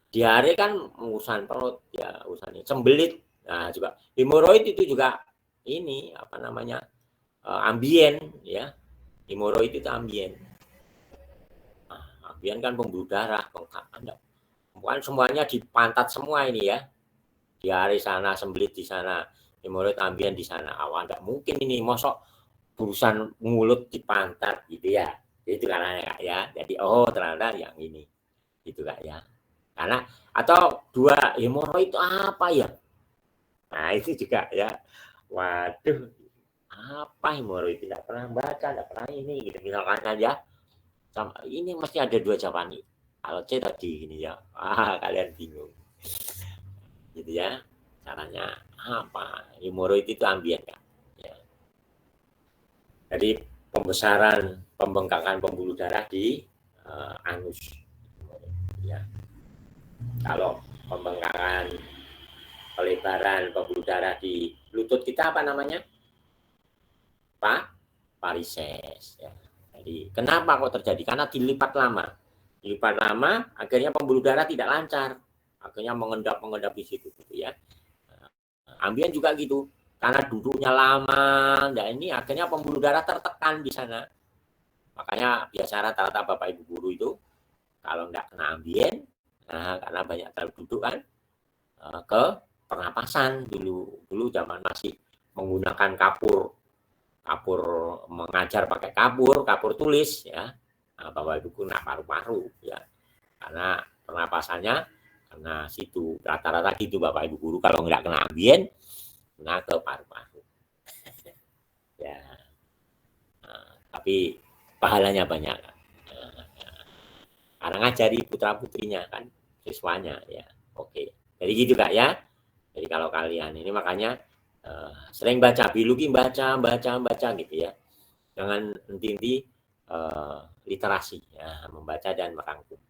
Diare kan urusan perut ya, urusan ini. Sembelit, nah juga hemoroid itu juga ini apa namanya ambien ya, hemoroid itu ambien. Nah, ambien kan pembuluh darah, bukan semuanya di pantat semua ini ya, diare sana, sembelit di sana, hemoroid ambien di sana. Awal tidak mungkin ini, mosok urusan mulut di pantat gitu ya, itu karena Kak ya. Jadi ternyata yang ini gitu Kak ya. Karena atau dua hemoroid itu apa ya? Nah itu juga ya. Waduh, apa hemoroid, tidak pernah baca, tidak pernah ini gitu misalkan aja. Sama ini mesti ada dua jawaban nih. Kalau C tadi gini ya, kalian bingung gitu ya. Caranya apa? Hemoroid itu ambien kan ya. Jadi pembesaran, pembengkakan pembuluh darah di anus ya. Kalau pembengkakan pelebaran pembuluh darah di lutut kita apa namanya? Varises ya. Jadi kenapa kok terjadi? Karena dilipat lama. Dilipat lama akhirnya pembuluh darah tidak lancar. Akhirnya mengendap di situ gitu ya. Ambien juga gitu. Karena duduknya lama, nah ini akhirnya pembuluh darah tertekan di sana. Makanya biasa rata-rata Bapak Ibu guru itu kalau nggak kena ambien, nah karena banyak terlalu duduk kan, ke pernapasan dulu zaman masih menggunakan kapur mengajar pakai kapur tulis ya. Nah, Bapak Ibu kena paru-paru ya. Karena pernapasannya karena situ rata-rata gitu Bapak Ibu guru, kalau nggak kena ambien kena ke paru-paru. Ya. Nah, tapi pahalanya banyak. Karena ngajari putra-putrinya kan, siswanya ya. Oke. Jadi gitu Kak ya. Jadi kalau kalian ini makanya sering baca biologi, baca gitu ya. Jangan henti literasi ya, membaca dan merangkum.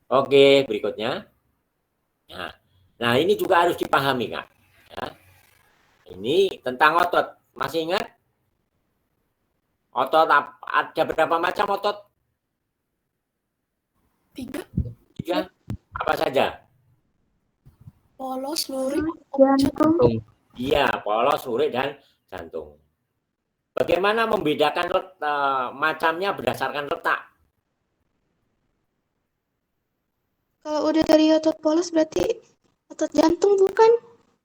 Oke, berikutnya. Nah, ini juga harus dipahami Kak. Ya. Ini tentang otot. Masih ingat? Otot ada berapa macam otot? 3. Ya, apa saja? Polos, lurik, Jantung. Iya, polos, lurik, dan jantung. Bagaimana membedakan macamnya berdasarkan letak? Kalau udah dari otot polos berarti otot jantung bukan?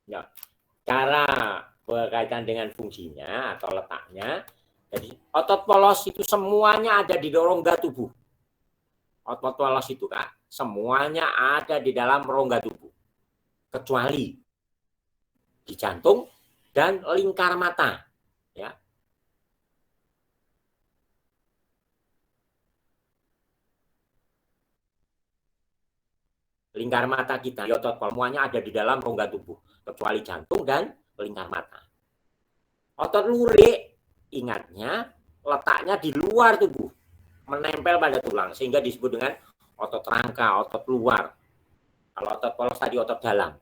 Ya, cara berkaitan dengan fungsinya atau letaknya. Jadi otot polos itu semuanya ada di rongga tubuh. Otot polos itu kan semuanya ada di dalam rongga tubuh, kecuali di jantung dan lingkar mata. Ya. Lingkar mata kita, di otot polos semuanya ada di dalam rongga tubuh, kecuali jantung dan lingkar mata. Otot lurik, ingatnya letaknya di luar tubuh, menempel pada tulang, sehingga disebut dengan otot rangka, otot luar. Kalau otot polos tadi otot dalam.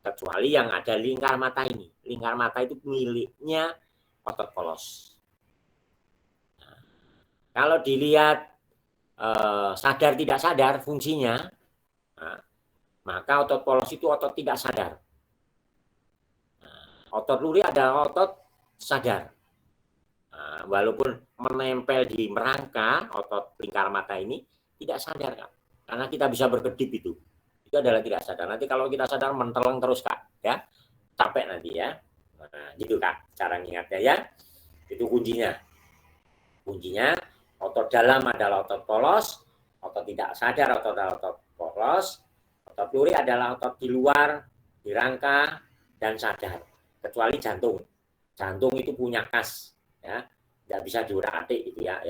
Kecuali yang ada lingkar mata ini. Lingkar mata itu miliknya otot polos. Nah, kalau dilihat sadar tidak sadar fungsinya, nah, maka otot polos itu otot tidak sadar. Nah, otot lurik adalah otot sadar. Nah, walaupun menempel di merangka otot lingkar mata ini tidak sadar, Kak. Karena kita bisa berkedip itu adalah tidak sadar. Nanti kalau kita sadar menteleng terus, Kak, ya capek nanti ya. Nah, gitu Kak cara ingatnya ya. Itu kuncinya. Kuncinya otot dalam adalah otot polos, otot tidak sadar otot polos, otot lurik adalah otot di luar, di rangka dan sadar. Kecuali jantung. Jantung itu punya kas, ya, tidak bisa diurak-atik itu ya.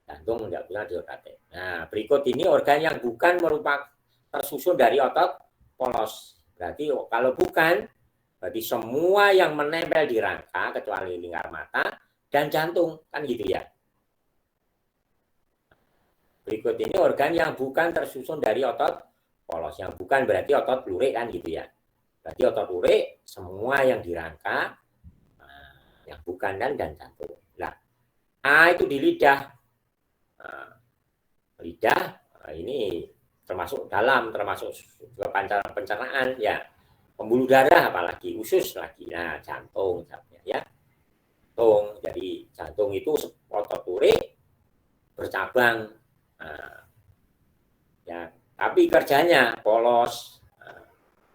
Jantung tidak bisa diurak-atik. Nah, berikut ini organ yang bukan merupakan tersusun dari otot polos. Berarti kalau bukan, berarti semua yang menempel di rangka kecuali lingkar mata dan jantung, kan gitu ya. Berikut ini organ yang bukan tersusun dari otot polos. Yang bukan berarti otot lurik, kan gitu ya. Berarti otot lurik semua yang di rangka, yang bukan dan jantung. Nah, A itu di lidah. Nah, lidah ini termasuk dalam, termasuk juga pancaran pencernaan ya, pembuluh darah apalagi, usus lagi. Nah, jantung ya. Jantung. Jadi jantung itu otot lurik bercabang. Nah, ya, tapi kerjanya polos. Nah,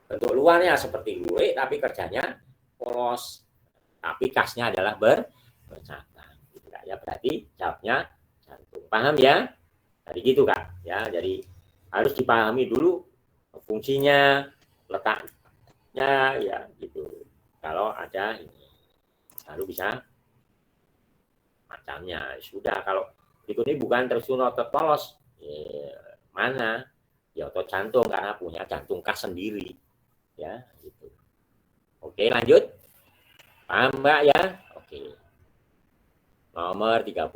bentuk luarnya seperti lurik tapi kerjanya polos. Tapi kasnya adalah bercabang. Gitu, ya, berarti jawabnya jantung. Paham ya? Jadi gitu Kak. Ya, jadi harus dipahami dulu fungsinya, letaknya ya gitu. Kalau ada ini baru bisa macamnya. Sudah, kalau berikut ini bukan tersusun otot polos, mana ya otot jantung karena punya jantung khas sendiri ya gitu. Oke, lanjut. Paham Mbak ya? Oke. Nomor 30.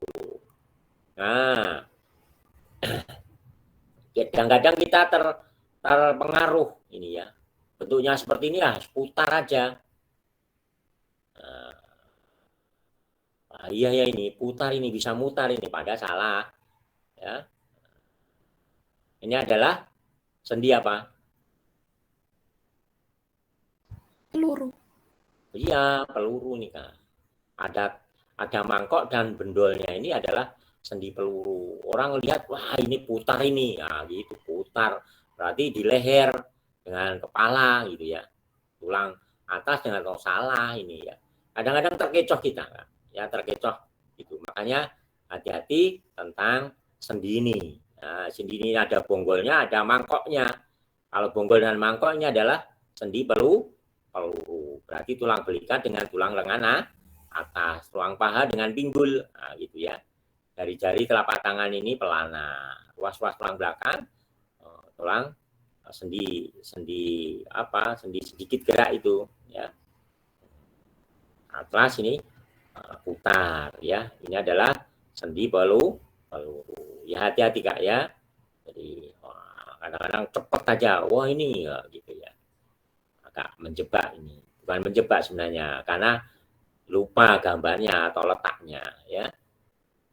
Nah, kadang-kadang kita terpengaruh ini ya. Bentuknya seperti ini ya, putar aja. Nah, iya ya, ini putar, ini bisa mutar ini, pada salah. Ya. Ini adalah sendi apa? Peluru. Iya, peluru nih Kak. Ada mangkok dan bendolnya ini adalah sendi peluru. Orang lihat, wah ini putar ini. Nah, gitu, putar. Berarti di leher dengan kepala gitu ya. Tulang atas dengan tulang salah ini ya. Kadang-kadang terkecoh kita, Kak. Ya, terkecoh gitu. Makanya hati-hati tentang sendi ini. Nah, sendi ini ada bonggolnya, ada mangkoknya. Kalau bonggol dan mangkoknya adalah sendi peluru. Berarti tulang belikat dengan tulang lengan atas, tulang paha dengan pinggul, nah, gitu ya. Dari jari telapak tangan ini pelana, ruas-ruas tulang belakang, tulang sendi sedikit gerak itu ya. Atlas ini putar ya. Ini adalah sendi peluru. Ya, hati-hati Kak ya. Jadi kadang-kadang cepat aja, wah ini ya, gitu ya. Agak menjebak ini. Bukan menjebak sebenarnya, karena lupa gambarnya atau letaknya ya.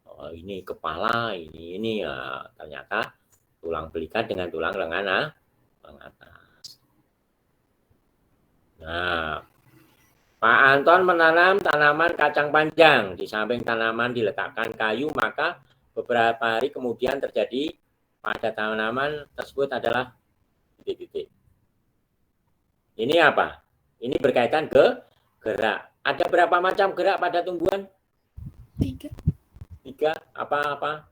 Oh, ini kepala, ini ya, ternyata tulang belikat dengan tulang lengan atas. Nah, Pak Anton menanam tanaman kacang panjang. Di samping tanaman diletakkan kayu, maka beberapa hari kemudian terjadi pada tanaman tersebut adalah titik-titik. Ini apa? Ini berkaitan ke gerak. Ada berapa macam gerak pada tumbuhan? 3. 3. Apa-apa?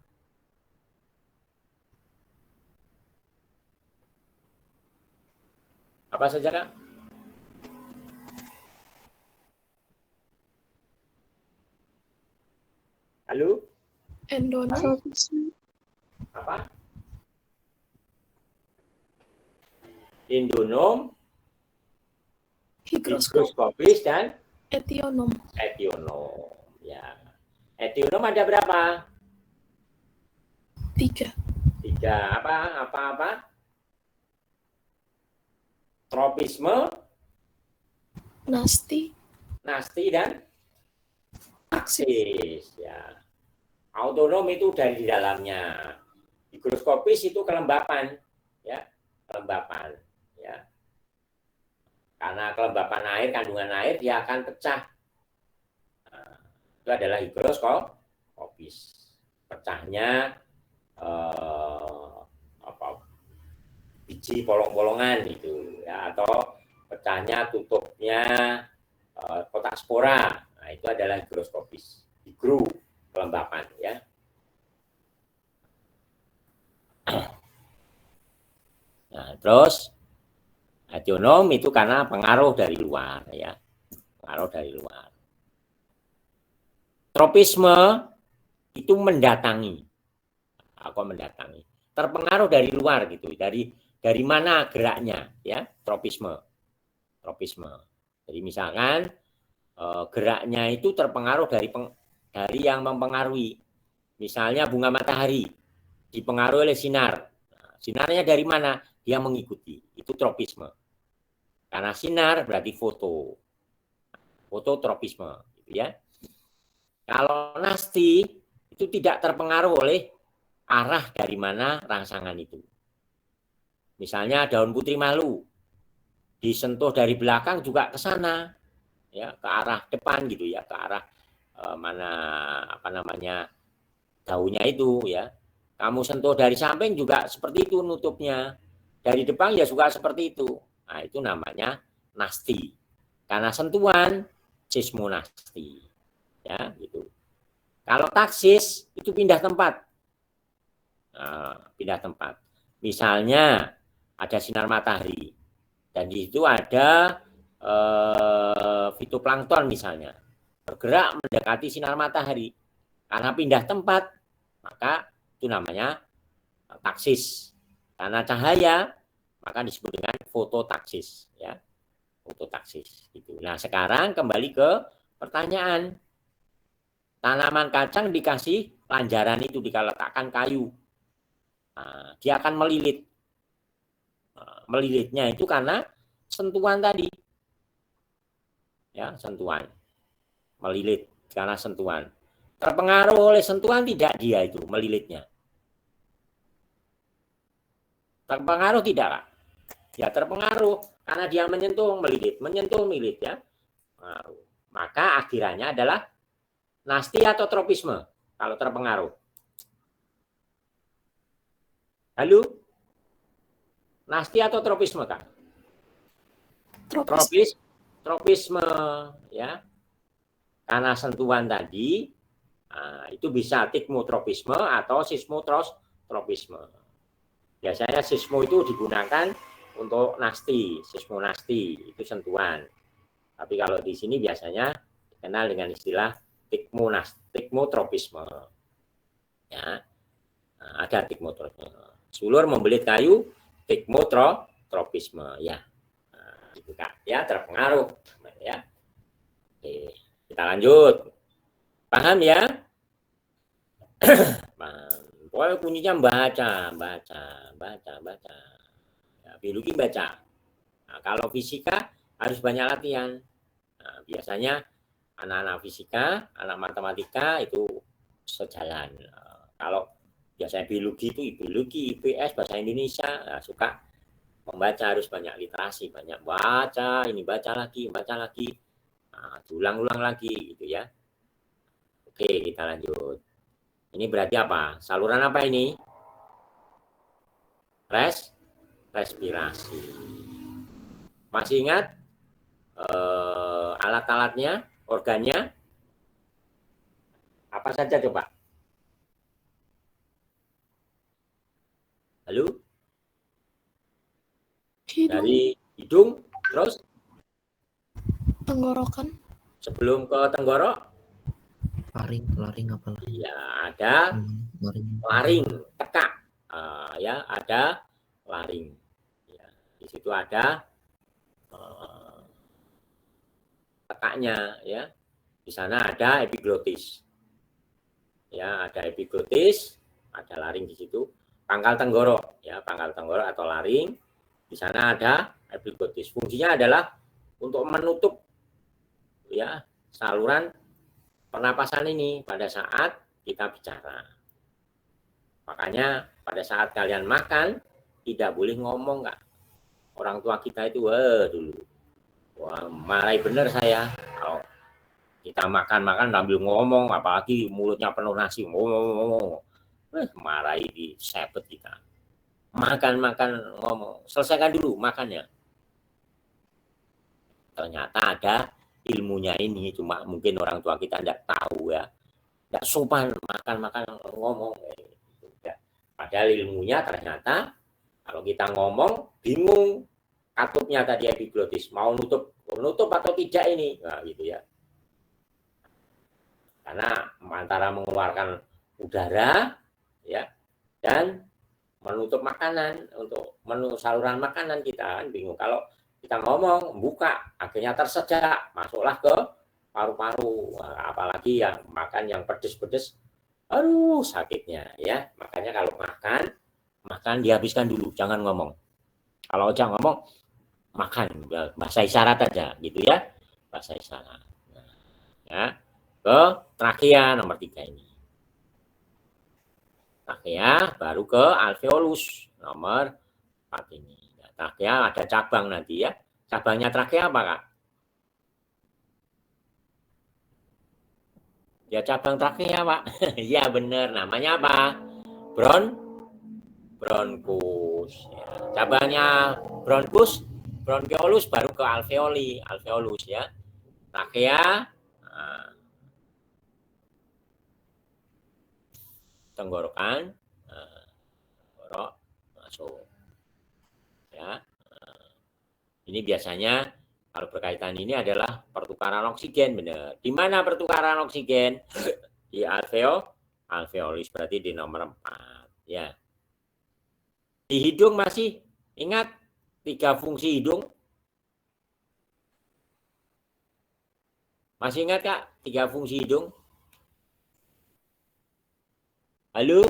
Apa saja, Kak? Halo? Endonom, Apa? Endonom, higroskop, higroskopis, dan etionom. etionom. Ya. Etionom ada berapa? 3. 3. Apa? Tropisme, Nasti, nasti, dan aksis. aksis. Ya. Autonom itu dari di dalamnya. Higroskopis itu kelembapan, ya, kelembapan, ya. Karena kelembapan air, kandungan air, dia akan pecah. Nah, itu adalah higroskopis. Pecahnya biji bolong-bolongan itu, ya, atau pecahnya tutupnya kotak spora. Nah, itu adalah higroskopis. Higro, kelembapan, ya. Nah, terus etionom itu karena pengaruh dari luar, ya. Pengaruh dari luar. Tropisme itu mendatangi. Aku mendatangi. Terpengaruh dari luar gitu. Dari mana geraknya, ya? Tropisme. Jadi misalkan geraknya itu terpengaruh dari yang mempengaruhi. Misalnya bunga matahari dipengaruhi oleh sinar. Nah, sinarnya dari mana? Dia mengikuti. Itu tropisme. Karena sinar berarti fototropisme, gitu ya. Kalau nasti itu tidak terpengaruh oleh arah dari mana rangsangan itu. Misalnya daun putri malu disentuh dari belakang juga ke sana, ya, ke arah depan gitu ya, ke arah mana daunnya itu, ya. Kamu sentuh dari samping juga seperti itu nutupnya. Dari depan ya juga seperti itu. Nah, itu namanya nasti. Karena sentuhan sismonasti. Ya, gitu. Kalau taksis itu pindah tempat. Nah, pindah tempat. Misalnya ada sinar matahari dan di situ ada fitoplankton misalnya bergerak mendekati sinar matahari. Karena pindah tempat, maka itu namanya taksis. Karena cahaya, maka disebut dengan fototaksis, ya. Fototaksis gitu. Nah, sekarang kembali ke pertanyaan. Tanaman kacang dikasih lanjaran itu, dikaletakkan kayu. Nah, dia akan melilit. Nah, melilitnya itu karena sentuhan tadi. Ya, sentuhan. Melilit karena sentuhan. Terpengaruh oleh sentuhan tidak dia itu melilitnya? Terpengaruh tidak, Kak? Ya terpengaruh karena dia menyentuh melilit ya. Maka akhirannya adalah nasti atau tropisme kalau terpengaruh. Halo? Nasti atau tropisme, Kak? Tropisme, ya. Karena sentuhan tadi, itu bisa tikmotropisme atau sismotropisme. Biasanya sismo itu digunakan untuk nasti, sismonasti, itu sentuhan. Tapi kalau di sini biasanya dikenal dengan istilah tikmotropisme. Ya, ada tikmotropisme. Sulur membelit kayu, tikmotropisme, ya. Gitu, Kak. Ya, terpengaruh, ya. Oke, kita lanjut. Paham ya? Paham. Pokoknya kuncinya baca. Ya, biologi baca. Nah, kalau fisika harus banyak latihan. Nah, biasanya anak-anak fisika, anak matematika itu sejalan. Kalau biasanya biologi itu biologi, IPS, bahasa Indonesia, nah, suka membaca, harus banyak literasi, banyak baca, ini baca lagi, nah, diulang-ulang lagi gitu ya. Oke, kita lanjut. Ini berarti apa? Saluran apa ini? Respirasi. Masih ingat alat-alatnya, organnya? Apa saja coba? Halo? Hidung, Dari hidung, terus tenggorokan, sebelum ke tenggorok, laring apa lah? ya ada laring, tekak, ya ada laring. Ya, di situ ada tekaknya, ya. Di sana ada epiglotis, ya ada epiglotis, ada laring di situ. Pangkal tenggorok, ya pangkal tenggorok atau laring. Di sana ada epiglotis. Fungsinya adalah untuk menutup, ya saluran pernapasan ini pada saat kita bicara. Makanya pada saat kalian makan tidak boleh ngomong, Kak. Orang tua kita itu dulu, wah marahi bener saya kalau kita makan sambil ngomong, apalagi mulutnya penuh nasi, ngomong, marahi di sepet kita. Makan ngomong, selesaikan dulu makannya. Ternyata ada ilmunya ini, cuma mungkin orang tua kita tidak tahu ya, tidak sopan makan ngomong. Padahal ilmunya ternyata kalau kita ngomong bingung katupnya tadi epiglotis mau nutup atau tidak ini, nah gitu ya. Karena antara mengeluarkan udara ya dan menutup makanan, untuk saluran makanan kita kan bingung. Kalau kita ngomong buka akhirnya tersejak masuklah ke paru-paru, apalagi yang makan yang pedes-pedes, aduh sakitnya ya. Makanya kalau makan dihabiskan dulu, jangan ngomong. Kalau jangan ngomong, makan bahasa isyarat aja gitu ya, bahasa isyarat. Nah, ya ke trakea nomor 3 ini. Trakea baru ke alveolus nomor 4 ini. Nah, trakea ada cabang nanti ya. Cabangnya trakea apa, Kak? Ya cabang trakea, Pak. Ya benar, namanya apa? Bronkus. Ya. Cabangnya bronkiolus baru ke alveolus ya. Trakea, tenggorokan, tenggorok masuk. Ya, ini biasanya kalau berkaitan ini adalah pertukaran oksigen, benar. Di mana pertukaran oksigen? Di alveolus, berarti di nomor 4. Ya. Di hidung masih ingat 3 fungsi hidung? Masih ingat, Kak, 3 fungsi hidung? Halo?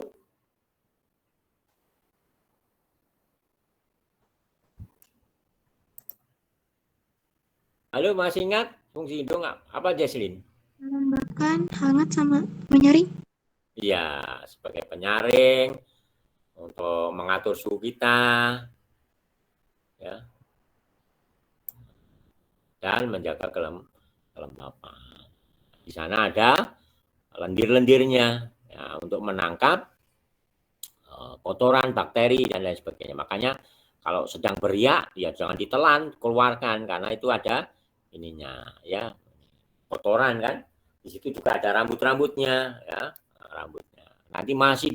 Halo, masih ingat fungsi hidung apa, Jesslyn? Melembabkan, hangat, sama menyaring. Iya, sebagai penyaring, untuk mengatur suhu kita, ya, dan menjaga kelembapan. Di sana ada lendir-lendirnya, ya, untuk menangkap kotoran, bakteri dan lain sebagainya. Makanya kalau sedang beriak ya jangan ditelan, keluarkan, karena itu ada ininya ya, kotoran kan. Di situ juga ada rambut-rambutnya ya, rambutnya. Nanti masih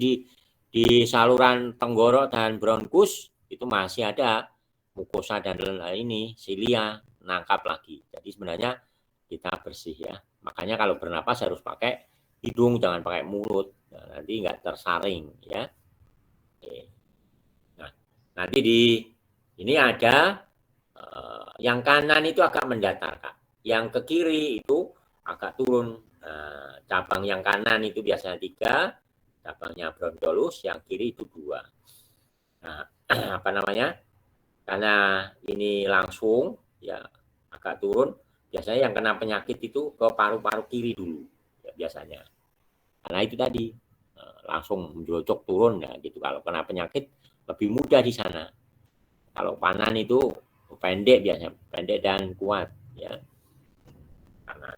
di saluran tenggorok dan bronkus itu masih ada mukosa dan ini silia, nangkap lagi. Jadi sebenarnya kita bersih ya. Makanya kalau bernapas harus pakai hidung, jangan pakai mulut. Nah, nanti nggak tersaring ya. Nah, nanti ini ada yang kanan itu agak mendatar, Kak. Yang ke kiri itu agak turun. Nah, cabang yang kanan itu biasanya 3, cabangnya bronkiolus, yang kiri itu 2. Nah, apa namanya? Karena ini langsung ya agak turun, biasanya yang kena penyakit itu ke paru-paru kiri dulu ya, biasanya. Karena itu tadi langsung menjocok turun ya gitu. Kalau kena penyakit lebih mudah di sana. Kalau panan itu pendek biasanya, pendek dan kuat ya. Karena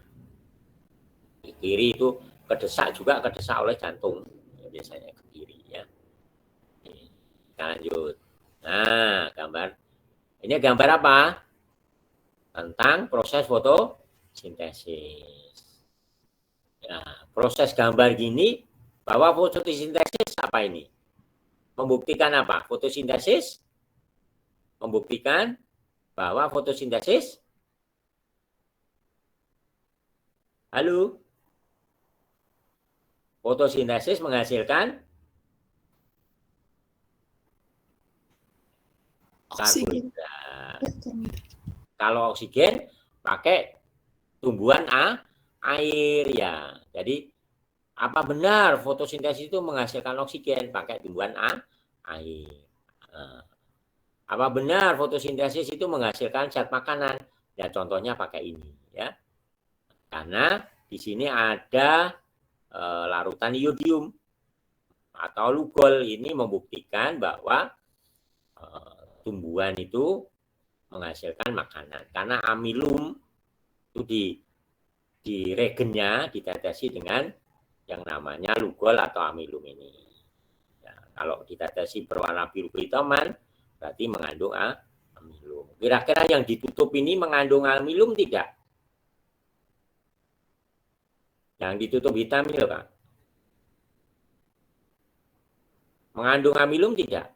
di kiri itu kedesak oleh jantung ya, biasanya ke kiri ya. Kita lanjut. Nah, ini gambar apa? Tentang proses fotosintesis. Nah, proses gambar gini bahwa fotosintesis apa ini? Membuktikan apa? Fotosintesis membuktikan bahwa fotosintesis fotosintesis menghasilkan Oksigen. karbohidrat. Kalau oksigen pakai tumbuhan air ya. Jadi apa benar fotosintesis itu menghasilkan oksigen pakai tumbuhan air? Apa benar fotosintesis itu menghasilkan zat makanan? Ya contohnya pakai ini ya. Karena di sini ada larutan iodium atau lugol, ini membuktikan bahwa tumbuhan itu menghasilkan makanan. Karena amilum itu di regennya ditetesi dengan yang namanya lugol atau amilum ini. Ya, kalau ditetesi berwarna biru kehitaman berarti mengandung amilum. Kira-kira yang ditutup ini mengandung amilum tidak? Yang ditutup hitam ini loh, Kak. Mengandung amilum tidak?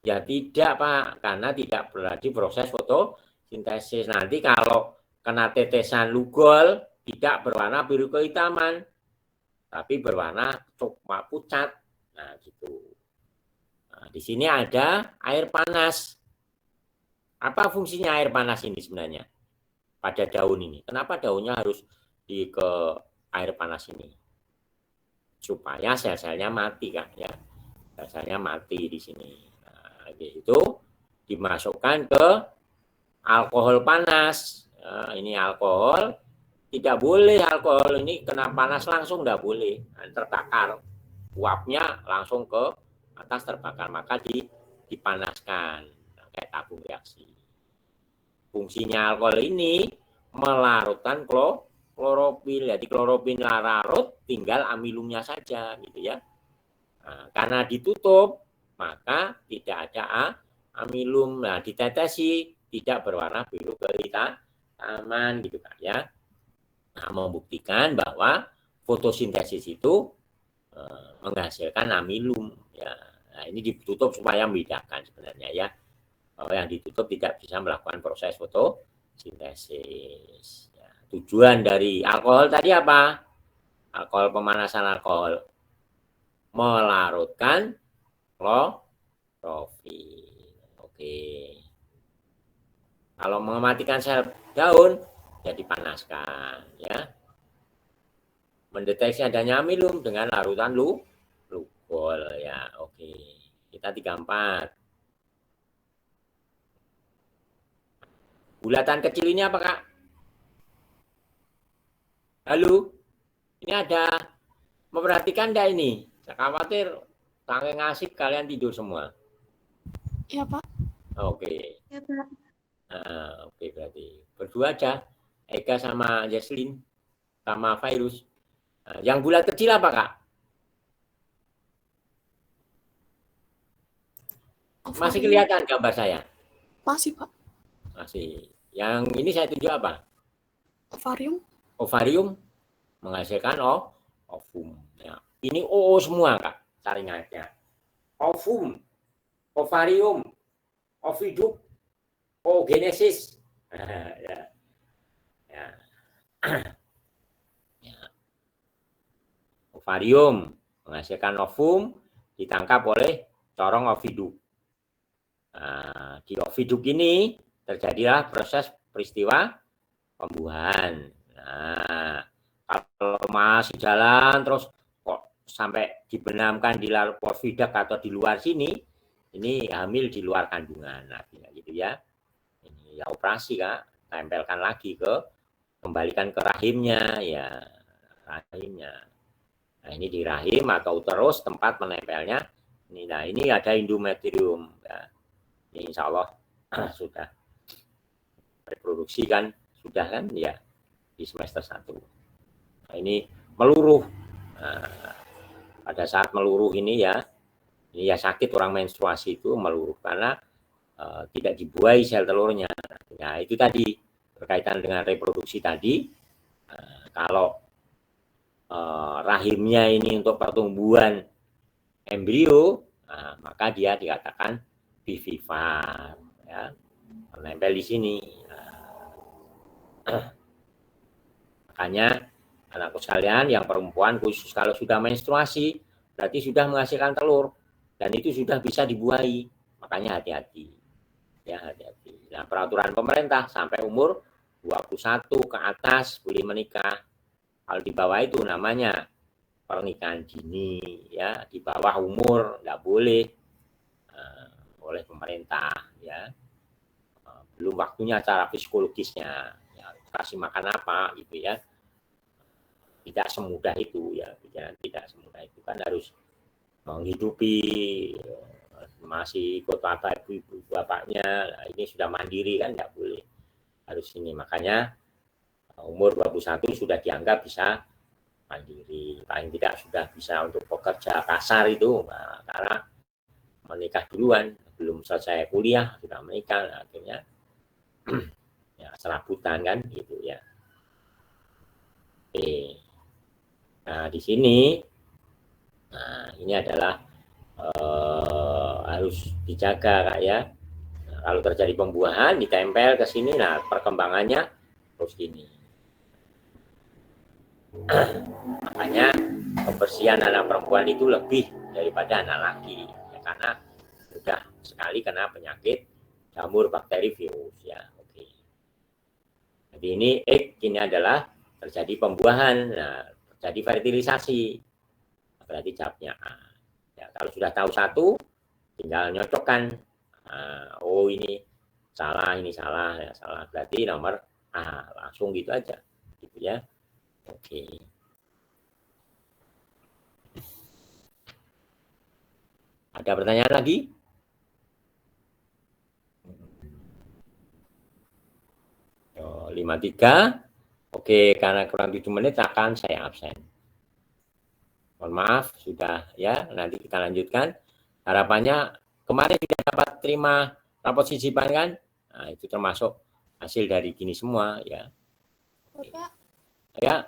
Ya tidak, Pak, karena tidak berarti proses fotosintesis. Nanti kalau kena tetesan lugol tidak berwarna biru kehitaman, tapi berwarna coklat pucat. Nah, gitu. Nah, di sini ada air panas. Apa fungsinya air panas ini sebenarnya? Pada daun ini. Kenapa daunnya harus ke air panas ini? Supaya sel-selnya mati, Kak, ya. Sel-selnya mati di sini. Nah, itu dimasukkan ke alkohol panas. Nah, ini alkohol, tidak boleh alkohol ini kena panas langsung, tidak boleh. Nah, terbakar. Uapnya langsung ke atas terbakar, maka dipanaskan kayak tabung reaksi. Fungsinya alkohol ini melarutkan klorofil. Jadi klorofil larut, tinggal amilumnya saja gitu ya. Nah, karena ditutup maka tidak ada amilum. Nah, ditetesi tidak berwarna biru kehitaman gitu kan ya. Nah, membuktikan bahwa fotosintesis itu menghasilkan amilum ya. Nah, ini ditutup supaya membedakan sebenarnya ya. Bahwa yang ditutup tidak bisa melakukan proses fotosintesis. Ya, tujuan dari alkohol tadi apa? Alkohol, pemanasan alkohol melarutkan klorofil. Oke. Kalau mematikan sel daun, ya dipanaskan ya. Mendeteksi adanya amilum dengan larutan lugol ya. Oke. Kita 34. Bulatan kecil ini apa, Kak? Halo? Ini ada memperhatikan enggak ini? Saya khawatir saking asik kalian tidur semua. Ya, Pak. Oke. Ya, Pak. Oke, berarti berdua aja. Eka sama Jesslyn sama Virus. Yang bulat kecil apa, Kak? Masih kelihatan gambar saya? Masih, Pak. Masih. Yang ini saya tunjuk apa? Ovarium. Ovarium menghasilkan ovum. Ya. Ini O semua, Kak, saringannya. Ovum, ovarium, oviduk, oogenesis. Ya. Ya. Ya. Ovarium menghasilkan ovum, ditangkap oleh corong oviduk. Nah, di oviduk ini terjadilah proses peristiwa pembuahan. Nah, kalau masih jalan terus kok sampai dibenamkan di luar ovidak atau di luar sini, ini hamil di luar kandungan, artinya gitu ya. Ini ya operasi, Kak, tempelkan lagi kembalikan ke rahimnya ya, rahimnya. Nah, ini di rahim atau uterus tempat menempelnya. Nah, ini ada endometrium. Ya. Ini insya Allah sudah reproduksi kan, sudah kan ya di semester 1. Nah, ini meluruh. Nah, pada saat meluruh ini ya sakit orang menstruasi itu meluruh karena tidak dibuai sel telurnya. Nah, itu tadi berkaitan dengan reproduksi tadi. Kalau rahimnya ini untuk pertumbuhan embrio, maka dia dikatakan bivivar, ya, menempel di sini. Makanya anakku sekalian yang perempuan khusus kalau sudah menstruasi berarti sudah menghasilkan telur dan itu sudah bisa dibuahi. Makanya hati-hati. Ya, hati-hati. Nah, peraturan pemerintah sampai umur 21 ke atas boleh menikah. Kalau di bawah itu namanya pernikahan dini, ya, di bawah umur nggak boleh oleh pemerintah, ya. Belum waktunya cara psikologisnya, ya, kasih makan apa gitu ya. Tidak semudah itu ya, tidak semudah itu kan harus menghidupi, masih ikut bapak ibu bapaknya. Nah, ini sudah mandiri kan nggak boleh, harus ini. Makanya umur 21 sudah dianggap bisa mandiri, paling tidak sudah bisa untuk pekerja kasar itu. Nah, karena menikah duluan, belum selesai kuliah sudah menikah, nah, akhirnya ya serabutan kan gitu ya. Oke. Nah, di sini ini adalah harus dijaga Kak ya. Nah, kalau terjadi pembuahan ditempel ke sini, nah perkembangannya terus gini. Makanya kebersihan anak perempuan itu lebih daripada anak laki ya, karena sudah sekali kena penyakit jamur bakteri virus ya. Oke. Jadi ini ini adalah terjadi pembuahan, nah, terjadi fertilisasi, berarti jawabnya A. Ya, kalau sudah tahu satu tinggal nyocokkan. Oh ini salah ya, salah, berarti nomor A, langsung gitu aja gitu ya. Oke. Ada pertanyaan lagi? Oh, 53. Oke, karena kurang 7 menit akan saya absen. Mohon maaf, sudah ya, nanti kita lanjutkan. Harapannya kemarin sudah dapat terima rapot sisipan kan? Nah, itu termasuk hasil dari gini semua ya. Bapak, Ya.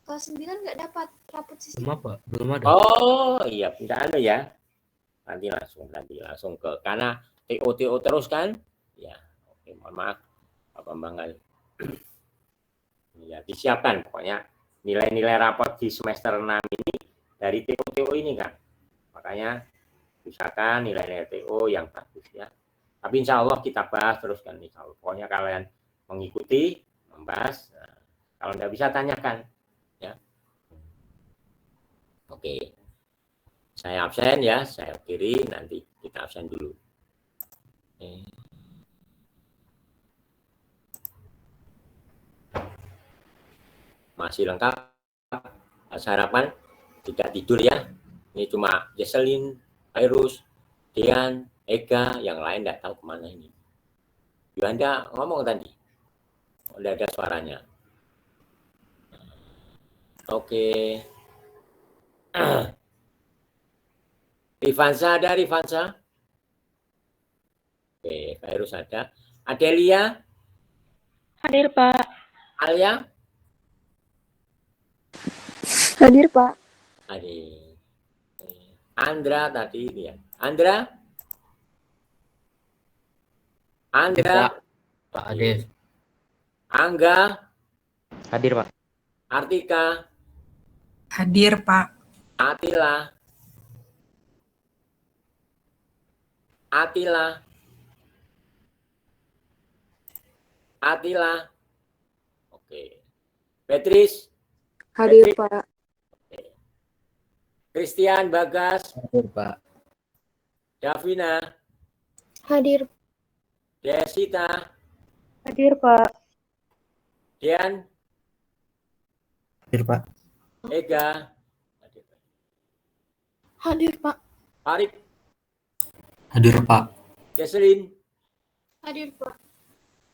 kelas 9 nggak dapat rapot sisipan. Belum apa? Belum ada. Oh iya, bisa ada ya. Nanti langsung ke karena TO terus kan? Ya, oke, mohon maaf Pak Bambang. Ya, disiapkan pokoknya nilai-nilai rapot di semester 6 ini dari TO ini kan. Makanya usahakan nilai-nilai TO yang bagus ya. Tapi insya Allah kita bahas terus kan, insya Allah. Pokoknya kalian mengikuti, membahas. Nah, kalau tidak bisa tanyakan ya. Oke. Saya absen ya, saya kiri, nanti kita absen dulu. Masih lengkap, harapan tidak tidur ya. Ini cuma Jesselin, Virus, Dian, Ega, yang lain tidak tahu kemana ini. Yuanda ngomong tadi, udah ada suaranya. Oke. Rifansa ada, Rifansa? Oke, Virus ada. Adelia? Hadir, Pak. Alia? Hadir, Pak. Hadir. Andra tadi ya. Andra? Pak hadir. Angga? Hadir, Pak. Artika? Hadir, Pak. Atila? Oke. Beatrice? Hadir, Pak. Christian, Bagas? Hadir, Pak. Davina? Hadir. Desita? Hadir, Pak. Dian? Hadir, Pak. Ega? Hadir, Pak. Arif, Hadir, Pak. Jesslyn, Hadir, Pak.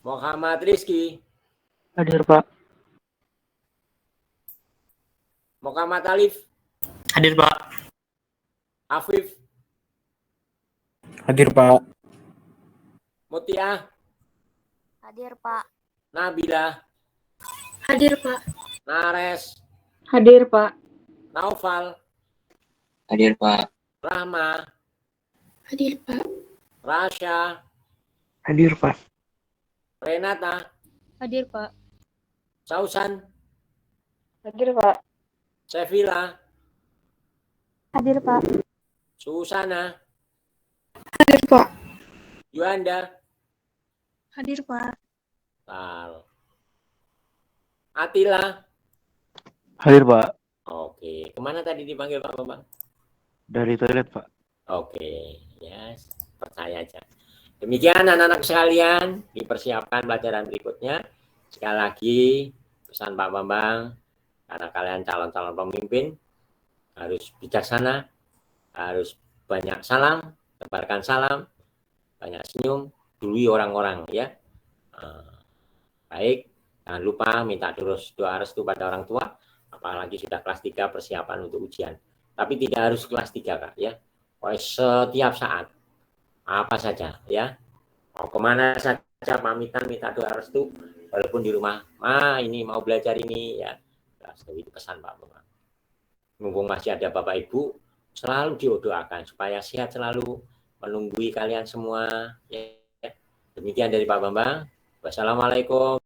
Muhammad Rizky, Hadir, Pak. Muhammad Alif, Hadir, Pak. Afif, Hadir, Pak. Mutia, Hadir, Pak. Nabila, Hadir, Pak. Nares, Hadir, Pak. Naufal, Hadir, Pak. Rahma, Hadir, Pak. Rasya, Hadir, Pak. Renata, Hadir, Pak. Sausan, Hadir, Pak. Sevilla, Hadir, Pak. Susana, Hadir, Pak. Yuanda, Hadir, Pak. Tal, Atila. Hadir, Pak. Oke, kemana tadi dipanggil Pak Bambang? Dari toilet, Pak. Oke, yes, percaya aja. Demikian anak-anak sekalian, dipersiapkan pelajaran berikutnya. Sekali lagi, pesan Pak Bambang, karena kalian calon-calon pemimpin, harus bijaksana, harus banyak salam, tebarkan salam, banyak senyum, dului orang-orang ya. Baik, jangan lupa minta terus doa restu pada orang tua, apalagi sudah kelas 3 persiapan untuk ujian. Tapi tidak harus kelas 3 Kak ya. Setiap saat, apa saja ya. Mau kemana saja pamitan minta doa restu, walaupun di rumah, ini mau belajar ini ya. Itu pesan Pak Bambang. Mumpung masih ada Bapak Ibu, selalu didoakan supaya sehat selalu, menunggui kalian semua ya. Demikian dari Pak Bambang. Wassalamualaikum.